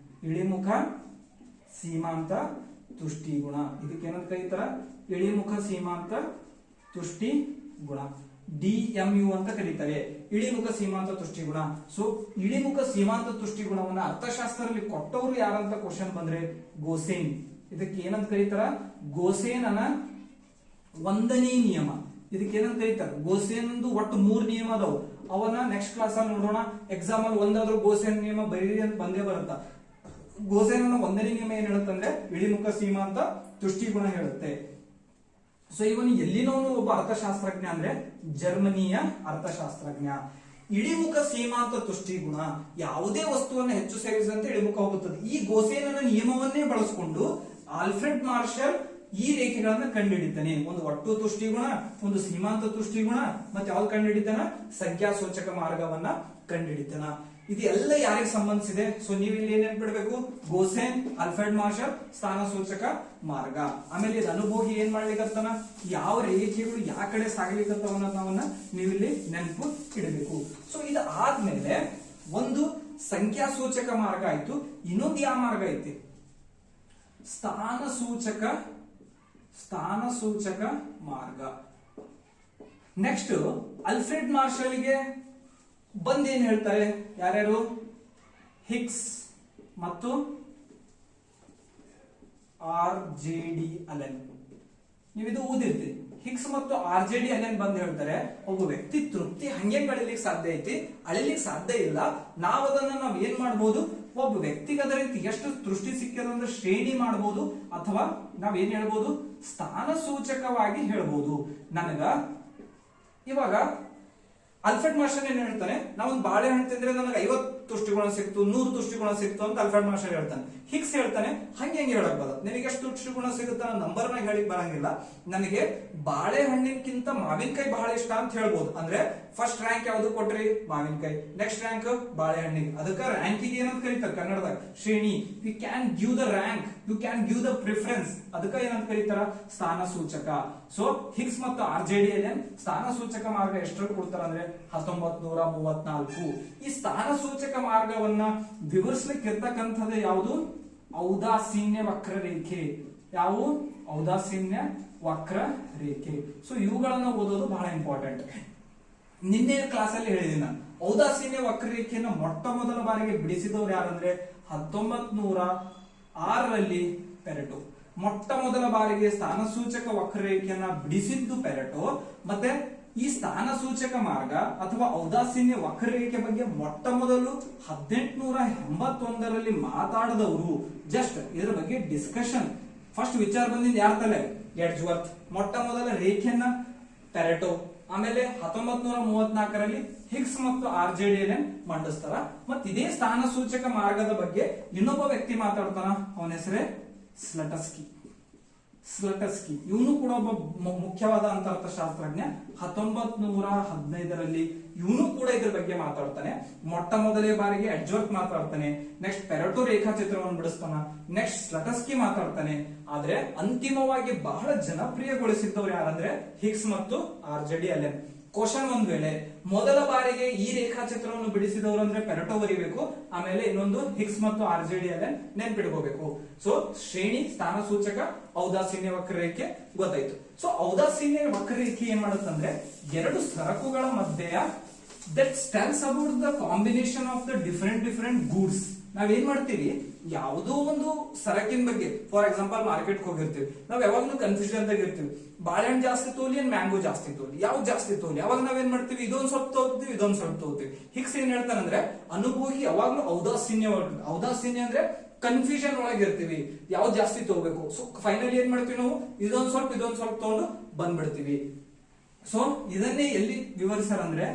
ಇಳಿಮುಖ ಸೀಮಾಂತ ತುಷ್ಟಿಗುಣ ಇದಕ್ಕೆ ಏನಂತ ಕರೀತಾರ, ಇಳಿಮುಖ ಸೀಮಾಂತ ತುಷ್ಟಿಗುಣ, DMU ಅಂತ ಕರೀತಾರೆ, ಇಳಿಮುಖ ಸೀಮಾಂತ ತುಷ್ಟಿಗುಣ. ಸೊ ಇಳಿಮುಖ ಸೀಮಾಂತ ತುಷ್ಟಿಗುಣವನ್ನ ಅರ್ಥಶಾಸ್ತ್ರದಲ್ಲಿ ಕೊಟ್ಟವರು ಯಾರಂತ ಕ್ವಶನ್ ಬಂದ್ರೆ ಗೋಸೆನ್. ಇದಕ್ಕೆ ಏನಂತ ಕರೀತಾರ, ಗೋಸೆನನ 1ನೇ ನಿಯಮ. ಇದಕ್ಕೆ ಏನಂತ ಕರೀತಾರೆ, ಗೋಸೆನ್ ಒಟ್ಟು 3 ನಿಯಮ ಅದಾವು. ಅವನ್ನ ನೆಕ್ಸ್ಟ್ ಕ್ಲಾಸ್ ಅಲ್ಲಿ ನೋಡೋಣ. ಎಕ್ಸಾಮ್ ಅಲ್ಲಿ ಒಂದಾದ್ರೂ ಗೋಸೆನ್ ನಿಯಮ ಬರೀರಿ ಅಂತ ಬಂದೇ ಬರುತ್ತ. ಗೋಸೆನ್ 1ನೇ ನಿಯಮ ಏನ್ ಹೇಳುತ್ತಂದ್ರೆ ಇಳಿಮುಖ ಸೀಮಾಂತ ತುಷ್ಟಿಗುಣ ಹೇಳುತ್ತೆ. ಸೊ ಇವನು ಎಲ್ಲಿನವನು ಒಬ್ಬ ಅರ್ಥಶಾಸ್ತ್ರಜ್ಞ ಅಂದ್ರೆ ಜರ್ಮನಿಯ ಅರ್ಥಶಾಸ್ತ್ರಜ್ಞ. ಇಳಿಮುಖ ಸೀಮಾಂತ ತುಷ್ಟಿಗುಣ ಯಾವುದೇ ವಸ್ತುವನ್ನು ಹೆಚ್ಚು ಸೇವಿಸಿದಂತೆ ಇಳಿಮುಖ ಹೋಗುತ್ತದೆ. ಈ ಗೋಸೆನ್ನ ನಿಯಮವನ್ನೇ ಬಳಸಿಕೊಂಡು ಆಲ್ಫ್ರೆಡ್ ಮಾರ್ಷಲ್ ಈ ರೇಖೆಗಳನ್ನ ಕಂಡುಹಿಡಿತಾನೆ. ಒಂದು ಒಟ್ಟು ತುಷ್ಟಿಗುಣ, ಒಂದು ಸೀಮಾಂತ ತುಷ್ಟಿಗುಣ, ಮತ್ತೆ ಯಾವ್ದು ಕಂಡುಹಿಡಿತಾನ, ಸಂಖ್ಯಾಸೂಚಕ ಮಾರ್ಗವನ್ನ ಕಂಡುಹಿಡಿತಾನ. ಇದೆಲ್ಲ ಯಾರಿಗೆ ಸಂಬಂಧಿಸಿದೆ? ಸೊ ನೀವು ಇಲ್ಲಿ ಏನೇನ್ ಬಿಡ್ಬೇಕು, ಗೋಸೆನ್, ಆಲ್ಫ್ರೆಡ್ ಮಾರ್ಷಲ್, ಸ್ಥಾನ ಸೂಚಕ ಮಾರ್ಗ. ಆಮೇಲೆ ಇದು ಅನುಭೋಗಿ ಏನ್ ಮಾಡ್ಲಿಕ್ಕತ್ತಾನ, ಯಾವ ರೇಖೆಗಳು ಯಾವ ಕಡೆ ಸಾಗ್ಲಿಕ್ಕತ್ತವ ಅನ್ನೋದನ್ನ ನೀವಿಲ್ಲಿ ನೆನಪು ಇಡಬೇಕು. ಸೊ ಇದು ಆದ್ಮೇಲೆ ಒಂದು ಸಂಖ್ಯಾಸೂಚಕ ಮಾರ್ಗ ಆಯ್ತು. ಇನ್ನೊಂದು ಯಾವ ಮಾರ್ಗ ಐತಿ, ಸ್ಥಾನ ಸೂಚಕ ಮಾರ್ಗ. ನೆಕ್ಸ್ಟ್ ಆಲ್ಫ್ರೆಡ್ ಮಾರ್ಷಲ್ಗೆ ಬಂದ್ ಏನ್ ಹೇಳ್ತಾರೆ, ಯಾರ್ಯಾರು, ಹಿಗ್ಸ್ ಮತ್ತು RJD ಅಲೆನ್. ನೀವಿದು ಓದಿರ್ತೀರಿ. ಹಿಗ್ಸ್ ಮತ್ತು RJD ಅಲೆನ್ ಬಂದ್ ಹೇಳ್ತಾರೆ, ಒಬ್ಬ ವ್ಯಕ್ತಿ ತೃಪ್ತಿ ಹಂಗೆ ಕಳಿಲಿಕ್ಕೆ ಸಾಧ್ಯ ಐತಿ, ಅಳಿಲಿಕ್ಕೆ ಸಾಧ್ಯ ಇಲ್ಲ. ನಾವ್ ಏನ್ ಮಾಡ್ಬೋದು, ಒಬ್ಬ ವ್ಯಕ್ತಿಗೆ ಅದರಿಂದ ಎಷ್ಟು ದೃಷ್ಟಿ ಸಿಕ್ಕಿದ್ರೆ ಶ್ರೇಣಿ ಮಾಡಬಹುದು, ಅಥವಾ ನಾವ್ ಏನ್ ಹೇಳ್ಬೋದು, ಸ್ಥಾನ ಸೂಚಕವಾಗಿ ಹೇಳ್ಬೋದು. ನನಗ ಇವಾಗ ಆಲ್ಫ್ರೆಡ್ ಮಾರ್ಷಲ್ ಏನ್ ಹೇಳ್ತಾನೆ, ನಾವೊಂದು ಬಾಳೆಹಣ್ಣು ತಿಂದ್ರೆ ನನಗೆ ತುಷ್ಟಿಗುಣ ಸಿಕ್ತು, 100 ತುಷ್ಟಿಗುಣ ಸಿಕ್ತು ಅಂತ ಅಲ್ಫ್ರೆಡ್ ಮಾಸ್ಟರ್ ಹೇಳ್ತಾನೆ. ಹಿಗ್ಸ್ ಹೇಳ್ತಾನೆ ಹಂಗೆ ಹೆಂಗೆ ಹೇಳಕ್ ಬರೋದು, ನಿನಗೆ ಎಷ್ಟು ತುಷ್ಟಿಗುಣ ಸಿಗುತ್ತಾ ನಂಬರ್ ನ ಹೇಳಿಕ್ ಬರಂಗಿಲ್ಲ. ನನಗೆ ಬಾಳೆಹಣ್ಣಿನಕ್ಕಿಂತ ಮಾವಿನಕಾಯಿ ಬಹಳ ಇಷ್ಟ ಅಂತ ಹೇಳ್ಬೋದು. ಅಂದ್ರೆ ಫಸ್ಟ್ ರ್ಯಾಂಕ್ ಯಾವ್ದು ಕೊಟ್ರಿ, ಮಾವಿನಕಾಯಿ. ನೆಕ್ಸ್ಟ್ ರ್ಯಾಂಕ್ ಬಾಳೆಹಣ್ಣಿಗೆ. ಅದಕ್ಕೆ ರ್ಯಾಂಕಿಗೆ ಏನಂತ ಕರೀತಾರೆ ಕನ್ನಡದಾಗ, ಶ್ರೇಣಿ. You can give the rank, you can give the preference. ಅದಕ್ಕೆ ಏನಂತ ಕರೀತಾರ, ಸ್ಥಾನ ಸೂಚಕ. ಸೊ ಹಿಗ್ಸ್ ಮತ್ತು RJD ಅಲ್ಲಿ ಸ್ಥಾನ ಸೂಚಕ ಮಾರ್ಗ ಎಷ್ಟು ಕೊಡ್ತಾರ ಅಂದ್ರೆ 1934. ಈ ಸ್ಥಾನ ಸೂಚಕ ಮಾರ್ಗವನ್ನ ವಿವರಿಸಲಿಕ್ಕೆ ಇರ್ತಕ್ಕಂಥದ್ದು ಯಾವುದು, ಔದಾಸೀನ್ಯ ವಕ್ರರೇಖೆ. ಯಾವ ಔದಾಸೀನ್ಯ ವಕ್ರರೇಖೆ. ಸೊ ಇವುಗಳನ್ನ ಓದೋದು ಬಹಳ ಇಂಪಾರ್ಟೆಂಟ್. ನಿನ್ನೆ ಕ್ಲಾಸ್ ಅಲ್ಲಿ ಹೇಳಿದೀನಿ ನಾನು, ಔದಾಸೀನ್ಯ ವಕ್ರರೇಖೆಯನ್ನು ಮೊಟ್ಟ ಮೊದಲ ಬಾರಿಗೆ ಬಿಡಿಸಿದವರು ಯಾರಂದ್ರೆ 1906ರಲ್ಲಿ ಪೆರೆಟೋ. ಮೊಟ್ಟ ಮೊದಲ ಬಾರಿಗೆ ಸ್ಥಾನ ಸೂಚಕ ವಕ್ರರೇಖೆಯನ್ನ ಬಿಡಿಸಿದ್ದು ಪೆರೆಟೋ. ಮತ್ತೆ ಈ ಸ್ಥಾನ ಸೂಚಕ ಮಾರ್ಗ ಅಥವಾ ಔದಾಸೀನ್ಯ ವಕ್ರರೇಖೆ ಬಗ್ಗೆ ಮೊಟ್ಟ ಮೊದಲು 1881ರಲ್ಲಿ ಮಾತಾಡಿದವರು. ಜಸ್ಟ್ ಇದರ ಬಗ್ಗೆ ಡಿಸ್ಕಷನ್ ಫಸ್ಟ್ ವಿಚಾರ ಬಂದಿದ್ದು ಯಾರ ತಲೆ, ಎಡ್ಜ್ವರ್ತ್. ಮೊಟ್ಟ ಮೊದಲ ರೇಖೆಯನ್ನ ಪೆರೆಟೋ. ಆಮೇಲೆ 1934ರಲ್ಲಿ ಹಿಗ್ಸ್ ಮತ್ತು RJD ಮಂಡಿಸ್ತಾರ. ಮತ್ ಇದೇ ಸ್ಥಾನ ಸೂಚಕ ಮಾರ್ಗದ ಬಗ್ಗೆ ಇನ್ನೊಬ್ಬ ವ್ಯಕ್ತಿ ಮಾತಾಡ್ತಾನ, ಅವನ ಹೆಸರೇ ಸ್ಲಟಸ್ಕಿ. ಇವನು ಕೂಡ ಒಬ್ಬ ಮುಖ್ಯವಾದ ಅಂತರ್ಥಶಾಸ್ತ್ರಜ್ಞ. 1915ರಲ್ಲಿ ಇವನು ಕೂಡ ಇದ್ರ ಬಗ್ಗೆ ಮಾತಾಡ್ತಾನೆ. ಮೊಟ್ಟ ಮೊದಲೇ ಬಾರಿಗೆ ಎಡ್ಜ್ವರ್ತ್ ಮಾತಾಡ್ತಾನೆ. ನೆಕ್ಸ್ಟ್ ಪೆರೆಟೋ ರೇಖಾಚಿತ್ರವನ್ನು ಬಿಡಿಸ್ತಾನ. ನೆಕ್ಸ್ಟ್ ಸ್ಲಟಸ್ಕಿ ಮಾತಾಡ್ತಾನೆ. ಆದ್ರೆ ಅಂತಿಮವಾಗಿ ಬಹಳ ಜನಪ್ರಿಯಗೊಳಿಸಿದ್ದವ್ರು ಯಾರಂದ್ರೆ ಹಿಗ್ಸ್ ಮತ್ತು RJD ಅಲೆನ್. ಕ್ವಶನ್ ಒಂದ್ ವೇಳೆ ಮೊದಲ ಬಾರಿಗೆ ಈ ರೇಖಾಚಿತ್ರವನ್ನು ಬಿಡಿಸಿದವರು ಅಂದ್ರೆ ಪೆರೆಟೋ ಬರೀಬೇಕು, ಆಮೇಲೆ ಇನ್ನೊಂದು ಹಿಗ್ಸ್ ಮತ್ತು RJD ಅಲೆನ್ ನೆನ್ಪಿಡ್ಕೋಬೇಕು. ಸೊ ಶ್ರೇಣಿ, ಸ್ಥಾನ ಸೂಚಕ, ಔದಾಸೀನ್ಯ ವಕ್ರರೇಖೆ ಗೊತ್ತಾಯ್ತು. ಸೊ ಔದಾಸೀನ್ಯ ವಕ್ರರೇಖೆ ಏನ್ ಮಾಡುತ್ತಂದ್ರೆ ಎರಡು ಸರಕುಗಳ ಮಧ್ಯೆ that tells about the combination of the different goods. ನಾವೇನ್ ಮಾಡ್ತೀವಿ, ಯಾವುದೋ ಒಂದು ಸರಕಿನ ಬಗ್ಗೆ, ಫಾರ್ ಎಕ್ಸಾಂಪಲ್ ಮಾರ್ಕೆಟ್ ಹೋಗಿರ್ತೀವಿ, ನಾವ್ ಯಾವಾಗ್ಲೂ ಕನ್ಫ್ಯೂಷನ್ ದಾಗ ಇರ್ತೀವಿ, ಬಾಳೆಹಣ್ಣು ಜಾಸ್ತಿ ತೋಲಿ ಏನ್ ಮ್ಯಾಂಗೋ ಜಾಸ್ತಿ ತೋಲಿ, ಯಾವ್ದು ಜಾಸ್ತಿ ತೋಲಿ. ಅವಾಗ ನಾವೇನ್ ಮಾಡ್ತೀವಿ, ಇದೊಂದ್ ಸ್ವಲ್ಪ ತಗೋತೀವಿ, ಇದೊಂದ್ ಸ್ವಲ್ಪ ತಗೋತೀವಿ. ಹಿಗ್ಸ್ ಏನ್ ಹೇಳ್ತಾನಂದ್ರೆ ಅನುಭೋಗಿ ಯಾವಾಗ್ಲೂ ಔದಾಸೀನ್ಯ ಅಂದ್ರೆ ಕನ್ಫ್ಯೂಷನ್ ಒಳಗೆ ಇರ್ತೀವಿ, ಯಾವ್ದು ಜಾಸ್ತಿ ತಗೋಬೇಕು. ಸೊ ಫೈನಲಿ ಏನ್ ಮಾಡ್ತೀವಿ ನಾವು, ಇದೊಂದ್ ಸ್ವಲ್ಪ ತಗೊಂಡು ಬಂದ್ಬಿಡ್ತೀವಿ. ಸೊ ಇದನ್ನೇ ಎಲ್ಲಿ ವಿವರಿಸ್ಯಾರ ಅಂದ್ರೆ,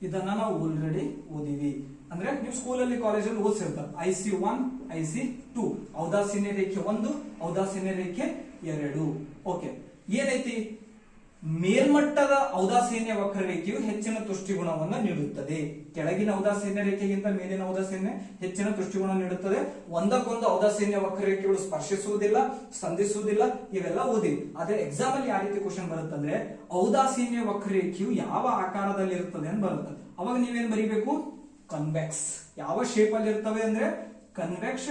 ಇದನ್ನ ನಾವು ಆಲ್ರೆಡಿ ಓದಿವಿ. ಅಂದ್ರೆ ನೀವು ಸ್ಕೂಲಲ್ಲಿ ಕಾಲೇಜಲ್ಲಿ ಓದಿಸಿರ್ತಾರೆ. IC1 IC2 ಔದಾಸೀನ್ಯ ರೇಖೆ 1, ಔದಾಸೀನ್ಯ ರೇಖೆ 2. ಓಕೆ, ಏನೈತಿ, ಮೇಲ್ಮಟ್ಟದ ಔದಾಸೀನ್ಯ ವಕ್ರರೇಖೆಯು ಹೆಚ್ಚಿನ ತುಷ್ಟಿಗುಣವನ್ನು ನೀಡುತ್ತದೆ. ಕೆಳಗಿನ ಔದಾಸೀನ್ಯ ರೇಖೆಗಿಂತ ಮೇಲಿನ ಔದಾಸೀನ್ಯ ಹೆಚ್ಚಿನ ತುಷ್ಟಿಗುಣ ನೀಡುತ್ತದೆ. ಒಂದಕ್ಕೊಂದು ಔದಾಸೀನ್ಯ ವಕ್ರರೇಖೆಗಳು ಸ್ಪರ್ಶಿಸುವುದಿಲ್ಲ, ಸಂಧಿಸುವುದಿಲ್ಲ, ಇವೆಲ್ಲ ಓದಿ. ಆದ್ರೆ ಎಕ್ಸಾಮ್ ಅಲ್ಲಿ ಯಾವ ರೀತಿ ಕ್ವಶನ್ ಬರುತ್ತಂದ್ರೆ, ಔದಾಸೀನ್ಯ ವಕ್ರರೇಖೆಯು ಯಾವ ಆಕಾರದಲ್ಲಿ ಇರ್ತದೆ ಅಂತ ಬರುತ್ತೆ. ಅವಾಗ ನೀವೇನ್ ಬರೀಬೇಕು, ಕನ್ವೆಕ್ಸ್. ಯಾವ ಶೇಪ್ ಅಲ್ಲಿ ಇರ್ತವೆ ಅಂದ್ರೆ ಕನ್ವೆಕ್ಸ್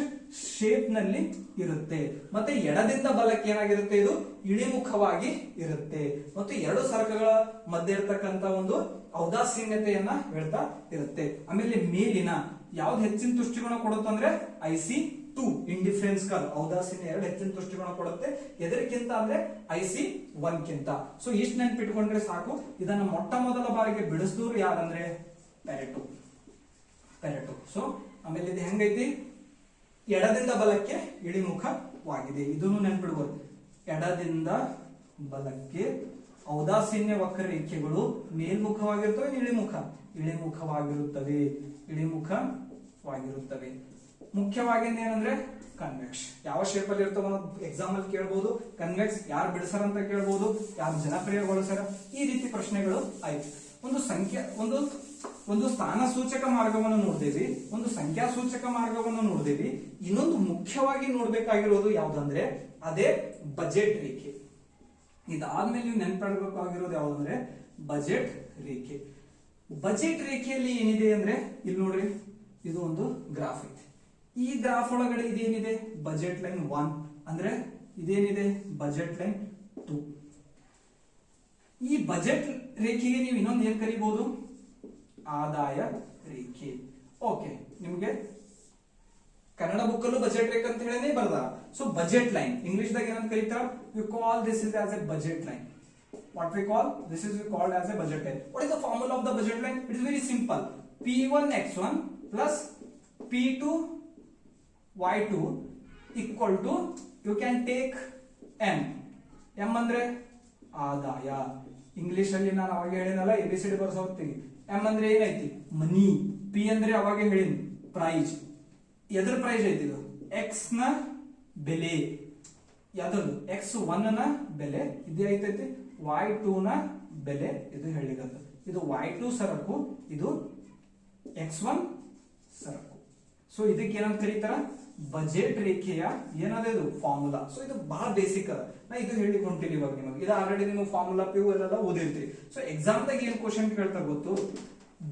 ಶೇಪ್ ನಲ್ಲಿ ಇರುತ್ತೆ. ಮತ್ತೆ ಎಡದಿಂದ ಬಲಕ್ಕೆ ಏನಾಗಿರುತ್ತೆ, ಇದು ಇಳಿಮುಖವಾಗಿ ಇರುತ್ತೆ. ಮತ್ತು ಎರಡು ಸರಕುಗಳ ಮಧ್ಯೆ ಇರತಕ್ಕಂತ ಒಂದು ಔದಾಸೀನ್ಯತೆಯನ್ನ ಹೇಳ್ತಾ ಇರುತ್ತೆ. ಆಮೇಲೆ ಮೇಲಿನ ಯಾವ್ದು ಹೆಚ್ಚಿನ ತುಷ್ಟಿಗುಣ ಕೊಡುತ್ತಂದ್ರೆ IC2 ಇಂಡಿಫರೆನ್ಸ್ ಕರ್ವ್. ಔದಾಸೀನ್ಯ 2 ಹೆಚ್ಚಿನ ತುಷ್ಟಿಗುಣ ಕೊಡುತ್ತೆ, ಎದಕ್ಕಿಂತ ಅಂದ್ರೆ IC1 ಕಿಂತ. ಸೊ ಇಷ್ಟು ನೆನ್ಪಿಟ್ಕೊಂಡ್ರೆ ಸಾಕು. ಇದನ್ನ ಮೊಟ್ಟ ಮೊದಲ ಬಾರಿಗೆ ಬಿಡಿಸಿದವರು ಯಾರಂದ್ರೆ ಪೆರೆಟೋ. ಸೊ ಆಮೇಲೆ ಇದು ಹೆಂಗೈತಿ, ಎಡದಿಂದ ಬಲಕ್ಕೆ ಇಳಿಮುಖವಾಗಿದೆ. ಇದನ್ನು ನೆನ್ಪಿಡ್ಬೋದು. ಎಡದಿಂದ ಬಲಕ್ಕೆ ಔದಾಸೀನ್ಯ ವಕ್ರರೇಖೆಗಳು ಮೇಲ್ಮುಖವಾಗಿರ್ತವೆ, ಇಳಿಮುಖವಾಗಿರುತ್ತವೆ. ಮುಖ್ಯವಾಗಿ ಏನಂದ್ರೆ ಕನ್ವೆಕ್ಸ್. ಯಾವ ಶೇಪ್ ಅಲ್ಲಿ ಇರ್ತವೆ ಅನ್ನೋದು ಎಕ್ಸಾಮ್ ಅಲ್ಲಿ ಕೇಳಬಹುದು. ಕನ್ವೆಕ್ಸ್ ಯಾರು ಬಿಡಿಸಾರ ಅಂತ ಕೇಳಬಹುದು, ಯಾರು ಜನಪ್ರಿಯಗೊಳಿಸಾರ, ಈ ರೀತಿ ಪ್ರಶ್ನೆಗಳು ಆಯ್ತು. ಒಂದು ಸ್ಥಾನ ಸೂಚಕ ಮಾರ್ಗವನ್ನು ನೋಡಿದೇವಿ, ಒಂದು ಸಂಖ್ಯಾ ಸೂಚಕ ಮಾರ್ಗವನ್ನು ನೋಡಿದೇವಿ. ಇನ್ನೊಂದು ಮುಖ್ಯವಾಗಿ ನೋಡ್ಬೇಕಾಗಿರೋದು ಯಾವ್ದಂದ್ರೆ ಅದೇ ಬಜೆಟ್ ರೇಖೆ. ಇದಾದ್ಮೇಲೆ ನೀವು ನೆನ್ಪಿಡಬೇಕಾಗಿರೋದು ಯಾವ್ದಂದ್ರೆ ಬಜೆಟ್ ರೇಖೆ. ಬಜೆಟ್ ರೇಖೆಯಲ್ಲಿ ಏನಿದೆ ಅಂದ್ರೆ ಇಲ್ಲಿ ನೋಡ್ರಿ, ಇದು ಒಂದು ಗ್ರಾಫ್ ಐತಿ. ಈ ಗ್ರಾಫ್ ಒಳಗಡೆ ಇದೇನಿದೆ, ಬಜೆಟ್ ಲೈನ್ 1 ಅಂದ್ರೆ ಇದೇನಿದೆ, ಬಜೆಟ್ ಲೈನ್ 2. ಈ ಬಜೆಟ್ ರೇಖೆಗೆ ನೀವು ಇನ್ನೊಂದು ಏನ್ ಕರಿಬಹುದು, ಆದಾಯ ರೇಖೆ. ಓಕೆ, ನಿಮ್ಗೆ ಕನ್ನಡ ಬುಕ್ ಅಲ್ಲೂ ಬಜೆಟ್ ರೇಖೆ ಅಂತ ಹೇಳೇ ಬರ್ದ. ಸೊ ಬಜೆಟ್ ಲೈನ್ ಇಂಗ್ಲಿಷ್ ದಾಗ ಏನಂತ ಕರೀತಾರ, we call this is as A budget line. What we call this is we called as a budget line. What is the formula of the budget line? It is very simple. P1x1 plus P2y2 equal to, you can take m. m ಅಂದ್ರೆ ಆದಾಯ. English ಅಲ್ಲಿ ನಾನು ಅವಾಗ ಹೇಳಿನಲ್ಲ ABCD ಬರ್ಸೋ ಹೊತ್ತಿಗೆ m ಅಂದ್ರೆ ಏನೈತಿ, ಮನಿ. P ಅಂದ್ರೆ ಅವಾಗ ಹೇಳಿನಿ ಪ್ರೈಸ್, ಎದ್ರ ಪ್ರೈಸ್ ಐತಿ ಇದು ಎಕ್ಸ್ ನ ಬೆಲೆ, ಯಾವ್ದು x1 ನ ಬೆಲೆ, ಇದು ಐತೈತಿ y2 ನ ಬೆಲೆ, ಇದು ಹೇಳಿಗತ್ತ. ಇದು y2 ಸರಕು, ಇದು x1 ಸರಕು. ಸೊ ಇದಕ್ಕೆ ಏನಂತ ಕರೀತಾರ, ಬಜೆಟ್ ರೇಖೆಯ ಏನದ ಇದು ಫಾರ್ಮುಲಾ. ಸೊ ಇದು ಬಹಳ ಬೇಸಿಕ್ ಅದ, ನಾ ಇದು ಹೇಳಿ ಹೊಂಟಿನಿ ಇವಾಗ ನಿಮಗೆ. ಇದು ಆಲ್ರೆಡಿ ನೀವು ಫಾರ್ಮುಲಾ ಪಿ ಎಲ್ಲ ಓದಿರ್ತೀರಿ. ಸೊ ಎಕ್ಸಾಮ್ ದಾಗ ಏನ್ ಕ್ವಶನ್ ಕೇಳ್ತಾ ಗೊತ್ತು,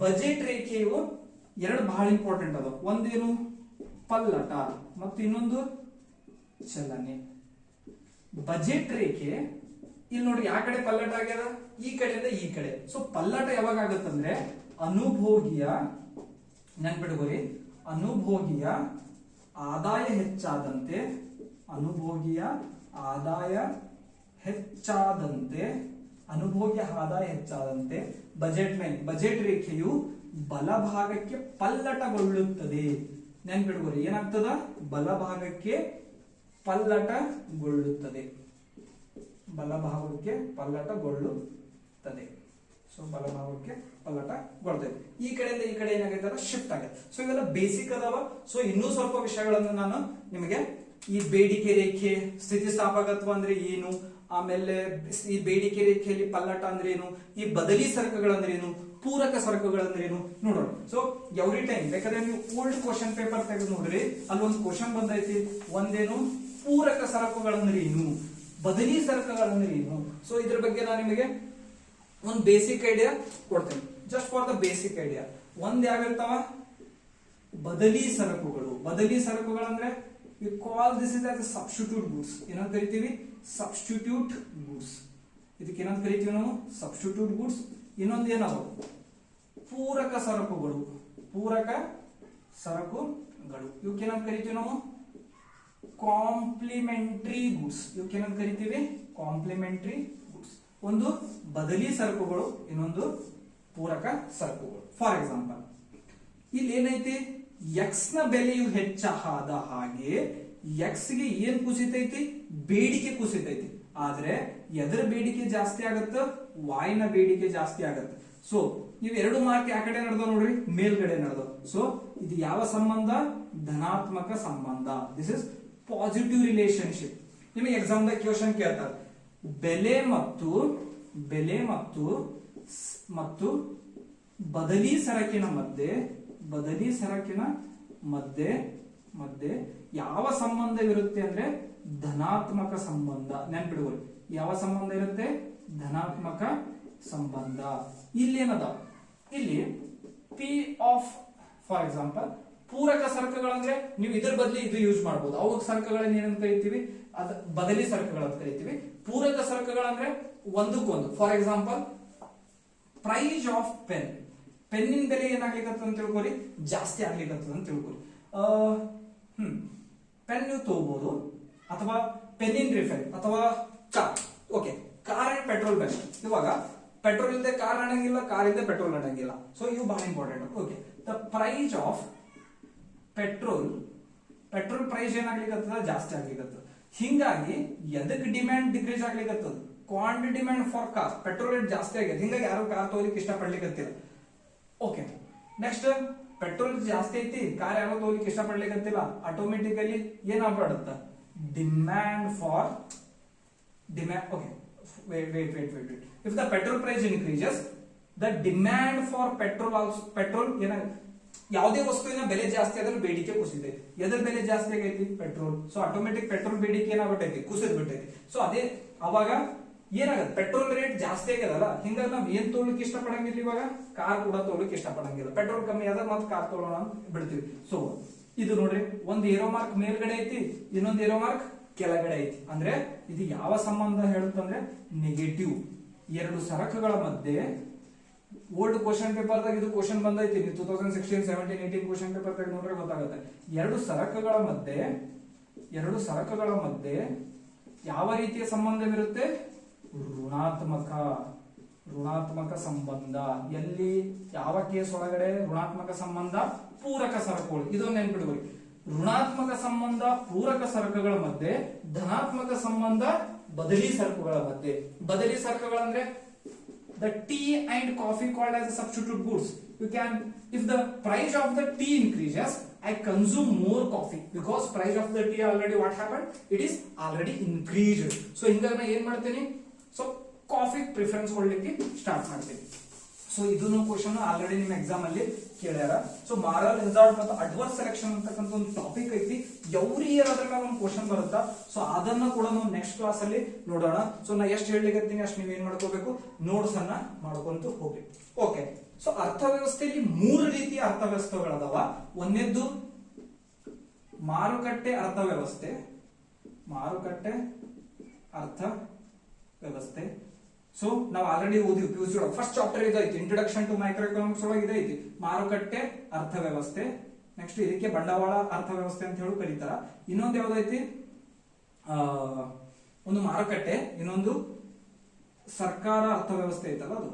ಬಜೆಟ್ ರೇಖೆಯು ಎರಡು ಬಹಳ ಇಂಪಾರ್ಟೆಂಟ್ ಅದ. ಒಂದೇನು ಪಲ್ಲಟ ಮತ್ತು ಇನ್ನೊಂದು ಚಲನೆ. ಬಜೆಟ್ ರೇಖೆ ಇಲ್ಲಿ ನೋಡ್ರಿ, ಯಾವ ಕಡೆ ಪಲ್ಲಟ ಆಗ್ಯದ, ಈ ಕಡೆಯಿಂದ ಈ ಕಡೆ. ಸೊ ಪಲ್ಲಟ ಯಾವಾಗ ಆಗತ್ತಂದ್ರೆ ಅನುಭೋಗಿಯ, ನೆನ್ಪಿಟ್ಕೋರಿ, ಅನುಭೋಗಿಯ ಆದಾಯ ಹೆಚ್ಚಾದಂತೆ, ಅನುಭೋಗಿಯ ಆದಾಯ ಹೆಚ್ಚಾದಂತೆ, ಅನುಭೋಗ್ಯ ಆದಾಯ ಹೆಚ್ಚಾದಂತೆ ಬಜೆಟ್ ರೇಖೆಯು ಬಲಭಾಗಕ್ಕೆ ಪಲ್ಲಟಗೊಳ್ಳುತ್ತದೆ. ನೆನ್ಪಿಟ್ಕೋರಿ, ಏನಾಗ್ತದ, ಬಲಭಾಗಕ್ಕೆ ಪಲ್ಲಟಗೊಳ್ಳುತ್ತದೆ, ಬಲಭಾಗಕ್ಕೆ ಪಲ್ಲಟಗೊಳ್ಳುತ್ತದೆ. ಸೊ ಬಲಭಾಗಕ್ಕೆ ಪಲ್ಲಟಗೊಳ್ಳುತ್ತದೆ. ಈ ಕಡೆಯಿಂದ ಈ ಕಡೆ ಏನಾಗೈತಲ್ಲ ಶಿಫ್ಟ್ ಆಗುತ್ತೆ. ಸೊ ಇವೆಲ್ಲ ಬೇಸಿಕ್ ಅದಾವ. ಸೊ ಇನ್ನೂ ಸ್ವಲ್ಪ ವಿಷಯಗಳನ್ನು ನಾನು ನಿಮಗೆ, ಈ ಬೇಡಿಕೆ ರೇಖೆ, ಸ್ಥಿತಿಸ್ಥಾಪಕತ್ವ ಅಂದ್ರೆ ಏನು, ಆಮೇಲೆ ಈ ಬೇಡಿಕೆ ರೇಖೆಯಲ್ಲಿ ಪಲ್ಲಟ ಅಂದ್ರೆ ಏನು, ಈ ಬದಲಿ ಸರಕುಗಳಂದ್ರೆ ಏನು, ಪೂರಕ ಸರಕುಗಳಂದ್ರೆ ಏನು ನೋಡೋಣ. ಸೊ ಎವ್ರಿ ಟೈಮ್ ಬೇಕಾದ್ರೆ ನೀವು ಓಲ್ಡ್ ಕ್ವಶನ್ ಪೇಪರ್ ತೆಗೆದು ನೋಡ್ರಿ, ಅಲ್ಲೊಂದು ಕ್ವಶನ್ ಬಂದೈತಿ. ಒಂದೇನು ಪೂರಕ ಸರಕುಗಳಂದ್ರೆ ಏನು, ಬದಲಿ ಸರಕುಗಳಂದ್ರೆ ಏನು. ಸೊ ಇದ್ರ ಬಗ್ಗೆ ನಾನು ನಿಮಗೆ ಒಂದು ಬೇಸಿಕ್ ಐಡಿಯಾ ಕೊಡ್ತೇನೆ, just for the basic idea. ಒಂದ್ ಯಾವಿರ್ತಾವ, ಬದಲಿ ಸರಕುಗಳು. ಬದಲಿ ಸರಕುಗಳಂದ್ರೆ we call this is as a substitute goods. ಏನಂತ ಕರಿತೀವಿ, ಸಬ್ಸ್ಟಿಟ್ಯೂಟ್ ಗೂಡ್ಸ್. ಇದಕ್ಕೆ ಏನಂತ ಕರಿತೀವಿ ನಾವು, ಸಬ್ಸ್ಟಿಟ್ಯೂಟ್ ಗೂಡ್ಸ್. ಇನ್ನೊಂದು ಏನದು, ಪೂರಕ ಸರಕುಗಳು. ಪೂರಕ ಸರಕುಗಳು ಇವಕ್ಕೆ ಏನಂತ ಕರಿತೀವಿ ನಾವು, ಕಾಂಪ್ಲಿಮೆಂಟರಿ ಗೂಡ್ಸ್. ಇವಕ್ಕೆ ಏನಂತ ಕರಿತೀವಿ, ಕಾಂಪ್ಲಿಮೆಂಟರಿ ಗೂಡ್ಸ್. ಒಂದು ಬದಲಿ ಸರಕುಗಳು, ಇನ್ನೊಂದು ಪೂರಕ ಸರಕುಗಳು. ಫಾರ್ ಎಕ್ಸಾಂಪಲ್ ಇಲ್ಲಿ ಏನೈತಿ, ಎಕ್ಸ್ ನ ಬೆಲೆಯು ಹೆಚ್ಚಾದ ಹಾಗೆ ಎಕ್ಸ್ ಗೆ ಏನ್ ಕುಸಿತೈತಿ, ಬೇಡಿಕೆ ಕುಸಿತೈತಿ. ಆದ್ರೆ ಎದರ ಬೇಡಿಕೆ ಜಾಸ್ತಿ ಆಗತ್ತ, ವಾಯ್ ನ ಬೇಡಿಕೆ ಜಾಸ್ತಿ ಆಗತ್ತ. ಸೊ ನೀವು ಎರಡು ಮಾರ್ಕ್ ಯಾವ ಕಡೆ ನಡೆದ ನೋಡ್ರಿ, ಮೇಲ್ಗಡೆ ನಡೆದ. ಸೊ ಇದು ಯಾವ ಸಂಬಂಧ, ಧನಾತ್ಮಕ ಸಂಬಂಧ. This is positive relationship. ನಿಮಗೆ ಎಕ್ಸಾಮ್ ದಾಗ ಕ್ವಶನ್ ಕೇಳ್ತಾರೆ, ಬೆಲೆ ಮತ್ತು ಬದಲಿ ಸರಕಿನ ಮಧ್ಯೆ ಯಾವ ಸಂಬಂಧವಿರುತ್ತೆ ಅಂದ್ರೆ ಧನಾತ್ಮಕ ಸಂಬಂಧ. ನೆನ್ಪಿಡುವರು, ಯಾವ ಸಂಬಂಧ ಇರುತ್ತೆ, ಧನಾತ್ಮಕ ಸಂಬಂಧ. ಇಲ್ಲಿ ಏನದ, ಇಲ್ಲಿ ಪಿ ಆಫ್, ಫಾರ್ ಎಕ್ಸಾಂಪಲ್ ಪೂರಕ ಸರಕುಗಳಂದ್ರೆ ನೀವು ಇದರ ಬದಲಿ ಇದು ಯೂಸ್ ಮಾಡಬಹುದು. ಅವಾಗ ಸರಕುಗಳನ್ನ ಏನಂತ ಕರಿತೀವಿ, ಅದ ಬದಲಿ ಸರಕುಗಳಂತ ಕರಿತೀವಿ. ಪೂರಕ ಸರಕುಗಳಂದ್ರೆ ಒಂದಕ್ಕೊಂದು. For example price of pen. ಪೆನ್ನಿನ ಬೆಲೆ ಏನಾಗ್ಲಿಕ್ಕತ್ತ ಅಂತ ತಿಳ್ಕೊರಿ, ಜಾಸ್ತಿ ಆಗ್ಲಿಕ್ಕತ್ತದ ಅಂತ ತಿಳ್ಕೊರಿ. ಪೆನ್ ನೀವು ತಗೋಬಹುದು, ಅಥವಾ ಪೆನ್ನಿನ ರಿಫೈಲ್, ಅಥವಾ car. Okay, car and petrol best. ಇವಾಗ ಪೆಟ್ರೋಲ್ ಇಲ್ಲದೆ ಕಾರ್ ನಡೆಯಂಗಿಲ್ಲ, ಕಾರ್ ಇಲ್ಲದೆ ಪೆಟ್ರೋಲ್ ನಡೆಯಂಗಿಲ್ಲ. ಸೊ ಇವು ಬಹಳ important. Okay, the price of petrol price ಏನಾಗ್ಲಿಕ್ಕತ್ತದ, ಜಾಸ್ತಿ ಆಗ್ಲಿಕ್ಕತ್ತದ. ಹಿಂಗಾಗಿ ಎದಕ್ ಡಿಮ್ಯಾಂಡ್ ಡಿಕ್ರೀಸ್ ಆಗ್ಲಿಕ್ಕತ್ತದ, quantity demand for car. Petrol rate ಜಾಸ್ತಿ ಆಗಿದೆ, ಹಿಂಗಾಗಿ ಯಾರು ಕಾರ್ ತಗೋಲಿಕ್ಕೆ ಇಷ್ಟಪಡ್ಲಿಕ್ಕತ್ತಿಲ್ಲ. ಓಕೆ, ನೆಕ್ಸ್ಟ್ ಪೆಟ್ರೋಲ್ ಜಾಸ್ತಿ ಐತಿ, ಕಾರ್ ಯಾರು ತಗೋಲಿಕ್ಕೆ ಇಷ್ಟಪಡ್ಲಿಕ್ಕತ್ತಿಲ್ಲ. ಆಟೋಮೆಟಿಕಲಿ ಏನಾಗ್ಬಿಡುತ್ತ, demand for demand. Okay, wait. If the petrol price increases, the demand for petrol also, petrol ಯಾವುದೇ ವಸ್ತುವಿನ ಬೆಲೆ ಜಾಸ್ತಿ ಆದ್ರೆ ಬೇಡಿಕೆ ಕುಸಿದೆ. ಎದ್ರ ಬೆಲೆ ಜಾಸ್ತಿ ಆಗೈತಿ, ಪೆಟ್ರೋಲ್. ಸೊ ಆಟೋಮೆಟಿಕ್ ಪೆಟ್ರೋಲ್ ಬೇಡಿಕೆ ಏನಾಗ್ಬಿಟ್ಟೈತಿ, ಕುಸಿದ್ ಬಿಟ್ಟೈತಿ. ಸೊ ಅದೇ ಅವಾಗ ಏನಾಗತ್ತೆ, ಪೆಟ್ರೋಲ್ ರೇಟ್ ಜಾಸ್ತಿ ಆಗ್ಯದಲ್ಲ, ಹಿಂಗಾಗಿ ನಾವ್ ಏನ್ ತೊಗೊಳಕ್ ಇಷ್ಟಪಡಂಗಿಲ್ಲ. ಇವಾಗ ಕಾರ್ ಕೂಡ ತೊಗೊಳಕ್ ಇಷ್ಟಪಡಂಗಿಲ್ಲ. ಪೆಟ್ರೋಲ್ ಕಮ್ಮಿ ಆದ್ರೆ ಮತ್ತೆ ಕಾರ್ ತೊಗೊಳೋಣ ಅಂತ ಬಿಡ್ತೀವಿ. ಸೊ ಇದು ನೋಡ್ರಿ, ಒಂದು ಏರೋ ಮಾರ್ಕ್ ಮೇಲ್ಗಡೆ ಐತಿ, ಇನ್ನೊಂದು ಏರೋ ಮಾರ್ಕ್ ಕೆಳಗಡೆ ಐತಿ. ಅಂದ್ರೆ ಇದು ಯಾವ ಸಂಬಂಧ ಹೇಳುತ್ತಂದ್ರೆ ನೆಗೆಟಿವ್. ಎರಡು ಸರಕುಗಳ ಮಧ್ಯೆ, ಓಲ್ಡ್ ಕ್ವಶನ್ ಪೇಪರ್ ದಾಗ ಇದು ಕ್ವಶನ್ ಬಂದೈತಿ, 2016, 17, 18 ಕ್ವಶನ್ ಪೇಪರ್ ದಾಗ ನೋಡ್ರೆ ಗೊತ್ತಾಗುತ್ತೆ. ಎರಡು ಸರಕುಗಳ ಮಧ್ಯೆ ಯಾವ ರೀತಿಯ ಸಂಬಂಧವಿರುತ್ತೆ, ಋಣಾತ್ಮಕ ಸಂಬಂಧ. ಎಲ್ಲಿ, ಯಾವ ಕೇಸ್ ಒಳಗಡೆ ಋಣಾತ್ಮಕ ಸಂಬಂಧ, ಪೂರಕ ಸರಕುಗಳು. ಇದೊಂದು ನೆನ್ಪಿಡ್ಕೊಳ್ಳಿ, ಋಣಾತ್ಮಕ ಸಂಬಂಧ ಪೂರಕ ಸರಕುಗಳ ಮಧ್ಯೆ, ಧನಾತ್ಮಕ ಸಂಬಂಧ ಬದಲಿ ಸರಕುಗಳ ಮಧ್ಯೆ. ಬದಲಿ ಸರಕುಗಳಂದ್ರೆ the tea and coffee called as a substitute goods. You can, if the price of the tea increases, I consume more coffee because price of the tea already what happened, it is already increased. So ಹಿಂಗಾಗಿ ನಾನು ಏನ್ ಮಾಡ್ತೀನಿ, so coffee preference ಕೊಡ್ಲಿಕ್ಕೆ start ಮಾಡ್ತೀನಿ. So ಇದನ್ನು question already ನಿಮ್ಮ exam ಅಲ್ಲಿ ಕೇಳ್ಯಾರ. So moral resort ಮತ್ತು ಅಡ್ವರ್ಸ್ ಸೆಲೆಕ್ಷನ್ ಅಂತಕ್ಕಂಥ ಒಂದು ಟಾಪಿಕ್ ಐತಿ, ಎವ್ರಿ ಇಯರ್ ಅದ್ರ ಮೇಲೆ ಒಂದು ಕ್ವಶನ್ ಬರುತ್ತಾ. ಸೊ ಅದನ್ನ ಕೂಡ ನಾವು ನೆಕ್ಸ್ಟ್ ಕ್ಲಾಸ್ ಅಲ್ಲಿ ನೋಡೋಣ. ಸೊ ನಾ ಎಷ್ಟು ಹೇಳಲಿಕ್ಕೆ ಅಷ್ಟು ನೀವು ಏನ್ ಮಾಡ್ಕೋಬೇಕು, ನೋಟ್ಸ್ ಅನ್ನ ಮಾಡ್ಕೊಂತ ಹೋಗಿ. ಓಕೆ, ಸೊ ಅರ್ಥವ್ಯವಸ್ಥೆಯಲ್ಲಿ 3 ರೀತಿಯ ಅರ್ಥವ್ಯವಸ್ಥೆಗಳದಾವ. ಒಂದನೇದ್ದು ಮಾರುಕಟ್ಟೆ ಅರ್ಥವ್ಯವಸ್ಥೆ, ಮಾರುಕಟ್ಟೆ ಅರ್ಥವ್ಯವಸ್ಥೆ. ಸೊ ನಾವು ಆಲ್ರೆಡಿ ಓದಿವಿ PUC ಒಳಗೆ ಫಸ್ಟ್ ಚಾಪ್ಟರ್ ಇದೈತಿ, ಇಂಟ್ರೊಡಕ್ಷನ್ ಟು ಮೈಕ್ರೋ ಎಕನಾಮಿಕ್ಸ್ ಒಳಗೆ ಇದೈತಿ ಮಾರುಕಟ್ಟೆ ಅರ್ಥವ್ಯವಸ್ಥೆ. ನೆಕ್ಸ್ಟ್ ಇದಕ್ಕೆ ಬಂಡವಾಳ ಅರ್ಥವ್ಯವಸ್ಥೆ ಅಂತ ಹೇಳಿ ಕರೀತಾರ. ಇನ್ನೊಂದು ಯಾವ್ದೈತಿ, ಒಂದು ಮಾರುಕಟ್ಟೆ, ಇನ್ನೊಂದು ಸರ್ಕಾರ ಅರ್ಥವ್ಯವಸ್ಥೆ ಐತಲ್ಲ, ಅದು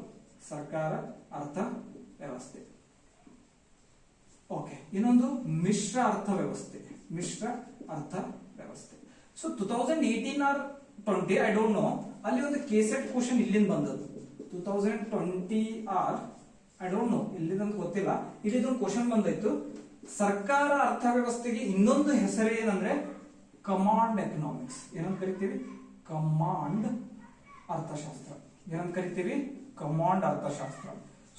ಸರ್ಕಾರ ಅರ್ಥವ್ಯವಸ್ಥೆ. ಓಕೆ, ಇನ್ನೊಂದು ಮಿಶ್ರ ಅರ್ಥವ್ಯವಸ್ಥೆ, ಮಿಶ್ರ ಅರ್ಥವ್ಯವಸ್ಥೆ. So 2018 or 20, I don't know, ಅಲ್ಲಿ ಒಂದು ಕೇಸೆಟ್ ಕ್ವಶನ್ ಇಲ್ಲಿಂದ ಬಂದದ್ದು. 2020 ಆರ್ ಐ ಡೋಂಟ್ ನೋ, ಇಲ್ಲಿಂದ ಗೊತ್ತಿಲ್ಲ. ಇಲ್ಲಿದೊಂದು ಕ್ವಶನ್ ಬಂದಾಯ್ತು, ಸರ್ಕಾರ ಅರ್ಥವ್ಯವಸ್ಥೆಗೆ ಇನ್ನೊಂದು ಹೆಸರು ಏನಂದ್ರೆ ಕಮಾಂಡ್ ಎಕನಾಮಿಕ್ಸ್. ಏನಂತ ಕರಿತೀವಿ, ಕಮಾಂಡ್ ಅರ್ಥಶಾಸ್ತ್ರ. ಏನಂತ ಕರಿತೀವಿ, ಕಮಾಂಡ್ ಅರ್ಥಶಾಸ್ತ್ರ.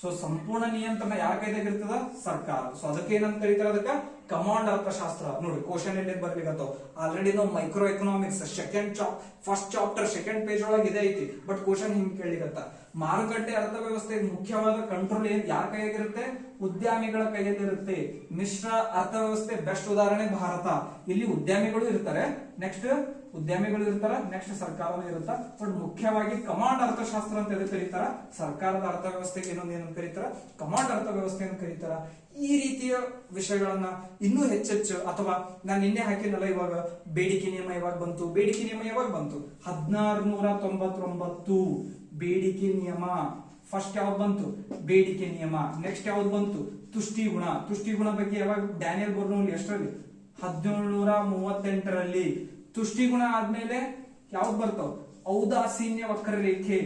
ಸೊ ಸಂಪೂರ್ಣ ನಿಯಂತ್ರಣ ಯಾರ ಕೈದಾಗ ಇರ್ತದ, ಸರ್ಕಾರ. ಸೊ ಅದಕ್ಕೆ ಏನಂತ ಕರೀತಾರೆ, ಅದಕ್ಕೆ ಕಮಾಂಡ್ ಅರ್ಥಶಾಸ್ತ್ರ. ನೋಡಿ ಕ್ವಶನ್ ಎಲ್ಲಿ ಬರ್ಲಿಕ್ಕತ್ತವ, ಆಲ್ರೆಡಿ ನಾವು micro economics first chapter second page ಒಳಗೆ ಇದೆ ಐತಿ, ಬಟ್ ಕ್ವಶನ್ ಹಿಂಗ್ ಕೇಳಿಕತ್ತ. ಮಾರುಕಟ್ಟೆ ಅರ್ಥವ್ಯವಸ್ಥೆ ಮುಖ್ಯವಾದ ಕಂಟ್ರೋಲ್ ಯಾರ ಕೈಯಾಗಿರುತ್ತೆ, ಉದ್ಯಮಿಗಳ ಕೈಯಲ್ಲಿರುತ್ತೆ. ಮಿಶ್ರ ಅರ್ಥವ್ಯವಸ್ಥೆ ಬೆಸ್ಟ್ ಉದಾಹರಣೆ ಭಾರತ. ಇಲ್ಲಿ ಉದ್ಯಮಿಗಳು ಇರ್ತಾರೆ, ನೆಕ್ಸ್ಟ್ ಸರ್ಕಾರನೂ ಇರುತ್ತ. ಬಟ್ ಮುಖ್ಯವಾಗಿ ಕಮಾಂಡ್ ಅರ್ಥಶಾಸ್ತ್ರ ಅಂತ ಎದಕ್ಕೆ ಕರೀತಾರ, ಸರ್ಕಾರದ ಅರ್ಥವ್ಯವಸ್ಥೆಗೆ ಇನ್ನೊಂದು ಏನಂತ ಕರೀತಾರ, ಕಮಾಂಡ್ ಅರ್ಥವ್ಯವಸ್ಥೆ ಅಂತ ಕರೀತಾರ. ಈ ರೀತಿಯ ವಿಷಯಗಳನ್ನ ಇನ್ನೂ ಹೆಚ್ಚೆಚ್ಚು, ಅಥವಾ ನಾನು ನಿನ್ನೆ ಹಾಕಿನಲ್ಲ, ಇವಾಗ ಬೇಡಿಕೆ ನಿಯಮ ಯಾವಾಗ ಬಂತು, ಬೇಡಿಕೆ ನಿಯಮ ಯಾವಾಗ ಬಂತು, 1699 ಬೇಡಿಕೆ ನಿಯಮ. ಫಸ್ಟ್ ಯಾವ್ದು ಬಂತು, ಬೇಡಿಕೆ ನಿಯಮ. ನೆಕ್ಸ್ಟ್ ಯಾವ್ದು ಬಂತು, ತುಷ್ಟಿಗುಣ. ತುಷ್ಟಿಗುಣ ಬಗ್ಗೆ ಯಾವಾಗ, ಡ್ಯಾನಿಯಲ್ ಬರ್ನೋಲಿ ಎಷ್ಟರಲ್ಲಿ, 1738ರಲ್ಲಿ. ತುಷ್ಟಿಗುಣ ಆದ್ಮೇಲೆ ಯಾವ್ದು ಬರ್ತಾವ, ಔದಾಸೀನ್ಯ ವಕ್ರರೇಖೆ.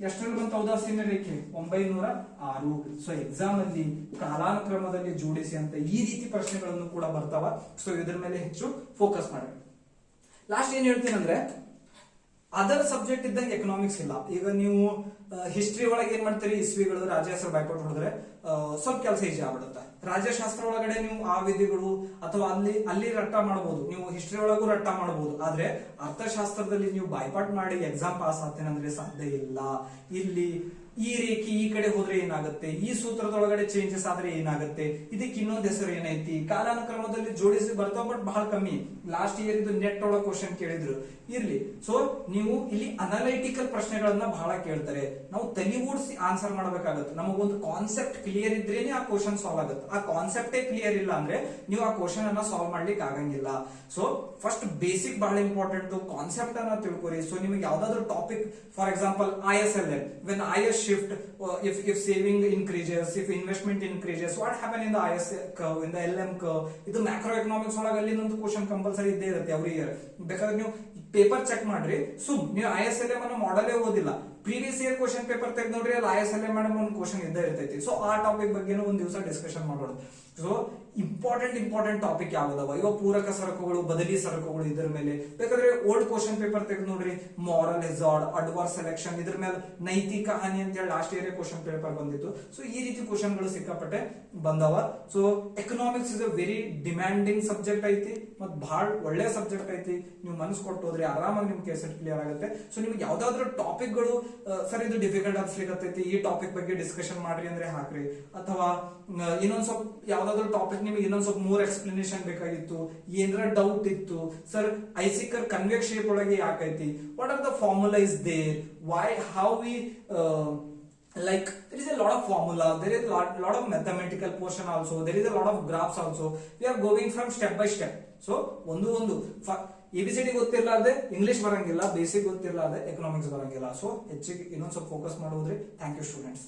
ಎಷ್ಟರಲ್ಲಿ ಬಂತು ಔದಾಸೀನ್ಯ ರೇಖೆ, 906. ಸೊ ಎಕ್ಸಾಮ್ ಅಲ್ಲಿ ಕಾಲಾನುಕ್ರಮದಲ್ಲಿ ಜೋಡಿಸಿ ಅಂತ ಈ ರೀತಿ ಪ್ರಶ್ನೆಗಳನ್ನು ಕೂಡ ಬರ್ತಾವ. ಸೊ ಇದ್ರ ಮೇಲೆ ಹೆಚ್ಚು ಫೋಕಸ್ ಮಾಡಿ. ಲಾಸ್ಟ್ ಏನ್ ಹೇಳ್ತೀನಿ ಅಂದ್ರೆ, ಅದರ್ ಸಬ್ಜೆಕ್ಟ್ ಇದ್ದಂಗೆ ಎಕನಾಮಿಕ್ಸ್ ಇಲ್ಲ. ಈಗ ನೀವು ಹಿಸ್ಟ್ರಿ ಒಳಗೆ ಏನ್ ಮಾಡ್ತೀರಿ, ಇಸ್ವಿಗಳು ರಾಜ್ಯ ಹೆಸರು ಬಾಯ್ಪಾಟ್ ಹೊಡೆದ್ರೆ ಸ್ವಲ್ಪ ಕೆಲಸ ಈಜಿ ಆಗ್ಬಿಡುತ್ತೆ. ರಾಜ್ಯಶಾಸ್ತ್ರ ಒಳಗಡೆ ನೀವು ಆ ವಿಧಿಗಳು ಅಥವಾ ಅಲ್ಲಿ ರಟ್ಟ ಮಾಡಬಹುದು, ನೀವು ಹಿಸ್ಟ್ರಿ ಒಳಗೂ ರಟ್ಟ ಮಾಡಬಹುದು. ಆದ್ರೆ ಅರ್ಥಶಾಸ್ತ್ರದಲ್ಲಿ ನೀವು ಬಾಯ್ಪಾಟ್ ಮಾಡಿ ಎಕ್ಸಾಮ್ ಪಾಸ್ ಆಗ್ತೇನೆ ಸಾಧ್ಯ ಇಲ್ಲ. ಇಲ್ಲಿ ಈ ರೇಖೆ ಈ ಕಡೆ ಹೋದ್ರೆ ಏನಾಗುತ್ತೆ, ಈ ಸೂತ್ರದೊಳಗಡೆ ಚೇಂಜಸ್ ಆದ್ರೆ ಏನಾಗುತ್ತೆ, ಇದಕ್ಕೆ ಇನ್ನೊಂದು ಹೆಸರು ಏನೈತಿ, ಕಾಲಾನುಕ್ರಮದಲ್ಲಿ ಜೋಡಿಸಿ ಬರ್ತಾವ, ಬಟ್ ಬಹಳ ಕಮ್ಮಿ. ಲಾಸ್ಟ್ ಇಯರ್ ಇದು ನೆಟ್ ಒಳಗೆ ಕ್ವಶನ್ ಕೇಳಿದ್ರು, ಇರ್ಲಿ. ಸೊ ನೀವು ಇಲ್ಲಿ ಅನಲೈಟಿಕಲ್ ಪ್ರಶ್ನೆಗಳನ್ನ ಬಹಳ ಕೇಳ್ತಾರೆ, ನಾವು ತಲೆ ಓಡಿಸಿ ಆನ್ಸರ್ ಮಾಡಬೇಕಾಗುತ್ತೆ. ನಮಗೊಂದು ಕಾನ್ಸೆಪ್ಟ್ ಕ್ಲಿಯರ್ ಇದ್ರೇನೆ ಆ ಕ್ವಶನ್ ಸಾಲ್ವ್ ಆಗುತ್ತೆ. ಆ ಕಾನ್ಸೆಪ್ಟೇ ಕ್ಲಿಯರ್ ಇಲ್ಲ ಅಂದ್ರೆ ನೀವು ಆ ಕ್ವಶನ್ ಅನ್ನ ಸಾಲ್ವ್ ಮಾಡ್ಲಿಕ್ಕೆ ಆಗಂಗಿಲ್ಲ. ಸೊ ಫಸ್ಟ್ ಬೇಸಿಕ್ ಬಹಳ ಇಂಪಾರ್ಟೆಂಟ್, ಕಾನ್ಸೆಪ್ಟ್ ಅನ್ನ ತಿಳ್ಕೊರಿ. ಸೊ ನಿಮಗೆ ಯಾವ್ದಾದ್ರು topic, for example ISLM, when IS shift, if saving increases, if investment increases, what happen in the IS curve, in the LM curve. ಇದು macro economics ಒಳಗೆ ಅಲ್ಲಿ ಒಂದು question compulsory ಇದ್ದೇ ಇರುತ್ತೆ ಎವ್ರಿ ಇಯರ್. ಬೇಕಾದ್ರೆ ನೀವು ಪೇಪರ್ ಚೆಕ್ ಮಾಡ್ರಿ, ನೀವು ISLM ಅನ್ನೋ ಮಾಡೆಲೇ ಓದಿಲ್ಲ, ಪ್ರೀವಿಯಸ್ ಇಯರ್ ಕ್ವಶನ್ ಪೇಪರ್ ತೆಗೆದು ನೋಡ್ರಿ, ಅಲ್ಲಿ ISLM ಮೇಡಮ್ ಒಂದು ಕ್ವಶನ್ ಇದ್ದೇ ಇರ್ತೈತಿ. ಸೊ ಆ ಟಾಪಿಕ್ ಬಗ್ಗೆನೂ ಒಂದ್ ದಿವಸ ಡಿಸ್ಕಷನ್ ಮಾಡೋಣ. ಸೊ ಇಂಪಾರ್ಟೆಂಟ್ ಟಾಪಿಕ್ ಯಾವ್ದವ, ಇವಾಗ ಪೂರಕ ಸರಕುಗಳು, ಬದಲಿ ಸರಕುಗಳು, ಇದ್ರ ಮೇಲೆ ಬೇಕಾದ್ರೆ ಓಲ್ಡ್ ಕ್ವಶನ್ ಪೇಪರ್ ತೆಗೆದು ನೋಡ್ರಿ, ಮಾರಲ್ ಹೆಜಾರ್ಡ್, ಅಡ್ವರ್ಸ್ ಸೆಲೆಕ್ಷನ್, ಇದ್ರ ಮೇಲೆ ನೈತಿಕ ಹಾನಿ ಅಂತ ಹೇಳಿ ಲಾಸ್ಟ್ ಇಯರ್ ಕ್ವಶನ್ ಪೇಪರ್ ಬಂದಿತ್ತು. ಸೊ ಈ ರೀತಿ ಕ್ವಶನ್ ಗಳು ಸಿಕ್ಕಾಪಟ್ಟೆ ಬಂದವ. So economics is a very demanding subject ಐತಿ, ಮತ್ ಬಹಳ ಒಳ್ಳೆ ಸಬ್ಜೆಕ್ಟ್ ಐತಿ. ನೀವು ಮನಸ್ಸು ಕೊಟ್ಟು ಹೋದ್ರೆ ಆರಾಮಾಗಿ ನಿಮ್ ಕೇಸೆಟ್ ಕ್ಲಿಯರ್ ಆಗುತ್ತೆ. ಸೊ ನಿಮ್ಗೆ ಯಾವ್ದಾದ್ರು ಟಾಪಿಕ್ ಗಳು, ಸರ್ ಇದು ಡಿಫಿಕಲ್ಟ್ ಅನ್ಸ್ಲಿಕ್ಕತ್ತೈತಿ, ಈ ಟಾಪಿಕ್ ಬಗ್ಗೆ ಡಿಸ್ಕಷನ್ ಮಾಡ್ರಿ ಅಂದ್ರೆ ಹಾಕ್ರಿ, ಅಥವಾ ಇನ್ನೊಂದ್ ಸ್ವಲ್ಪ ಯಾವ್ದಾದ್ರು ಟಾಪಿಕ್ ನಿಮಗೆ ಇನ್ನೊಂದ್ ಸ್ವಲ್ಪ ಮೂರ್ ಎಕ್ಸ್ಪ್ಲನೇಷನ್ ಬೇಕಾಗಿತ್ತು, ಏನಾರ ಡೌಟ್ ಇತ್ತು, ಸರ್ ಐಸಿಕರ್ ಕನ್ವೆಕ್ಸ್ ಶೇಪ್ ಒಳಗೆ ಯಾಕೈತಿ, what are the formula is there, why, how we, like there is a lot of formula, there is lot of mathematical portion also, there is a lot of graphs also. We are going from step by step. So ಒಂದು ABCD ಗೊತ್ತಿರಲಾರ್ದೆ English ಬರಂಗಿಲ್ಲ, basic ಗೊತ್ತಿರಲಾರ್ದೆ economics ಬರಂಗಿಲ್ಲ. So ಹೆಚ್ಚಿಗೆ ಇನ್ನೊಂದ್ ಸ್ವಲ್ಪ focus ಮಾಡೋದ್ರಿ. Thank you students.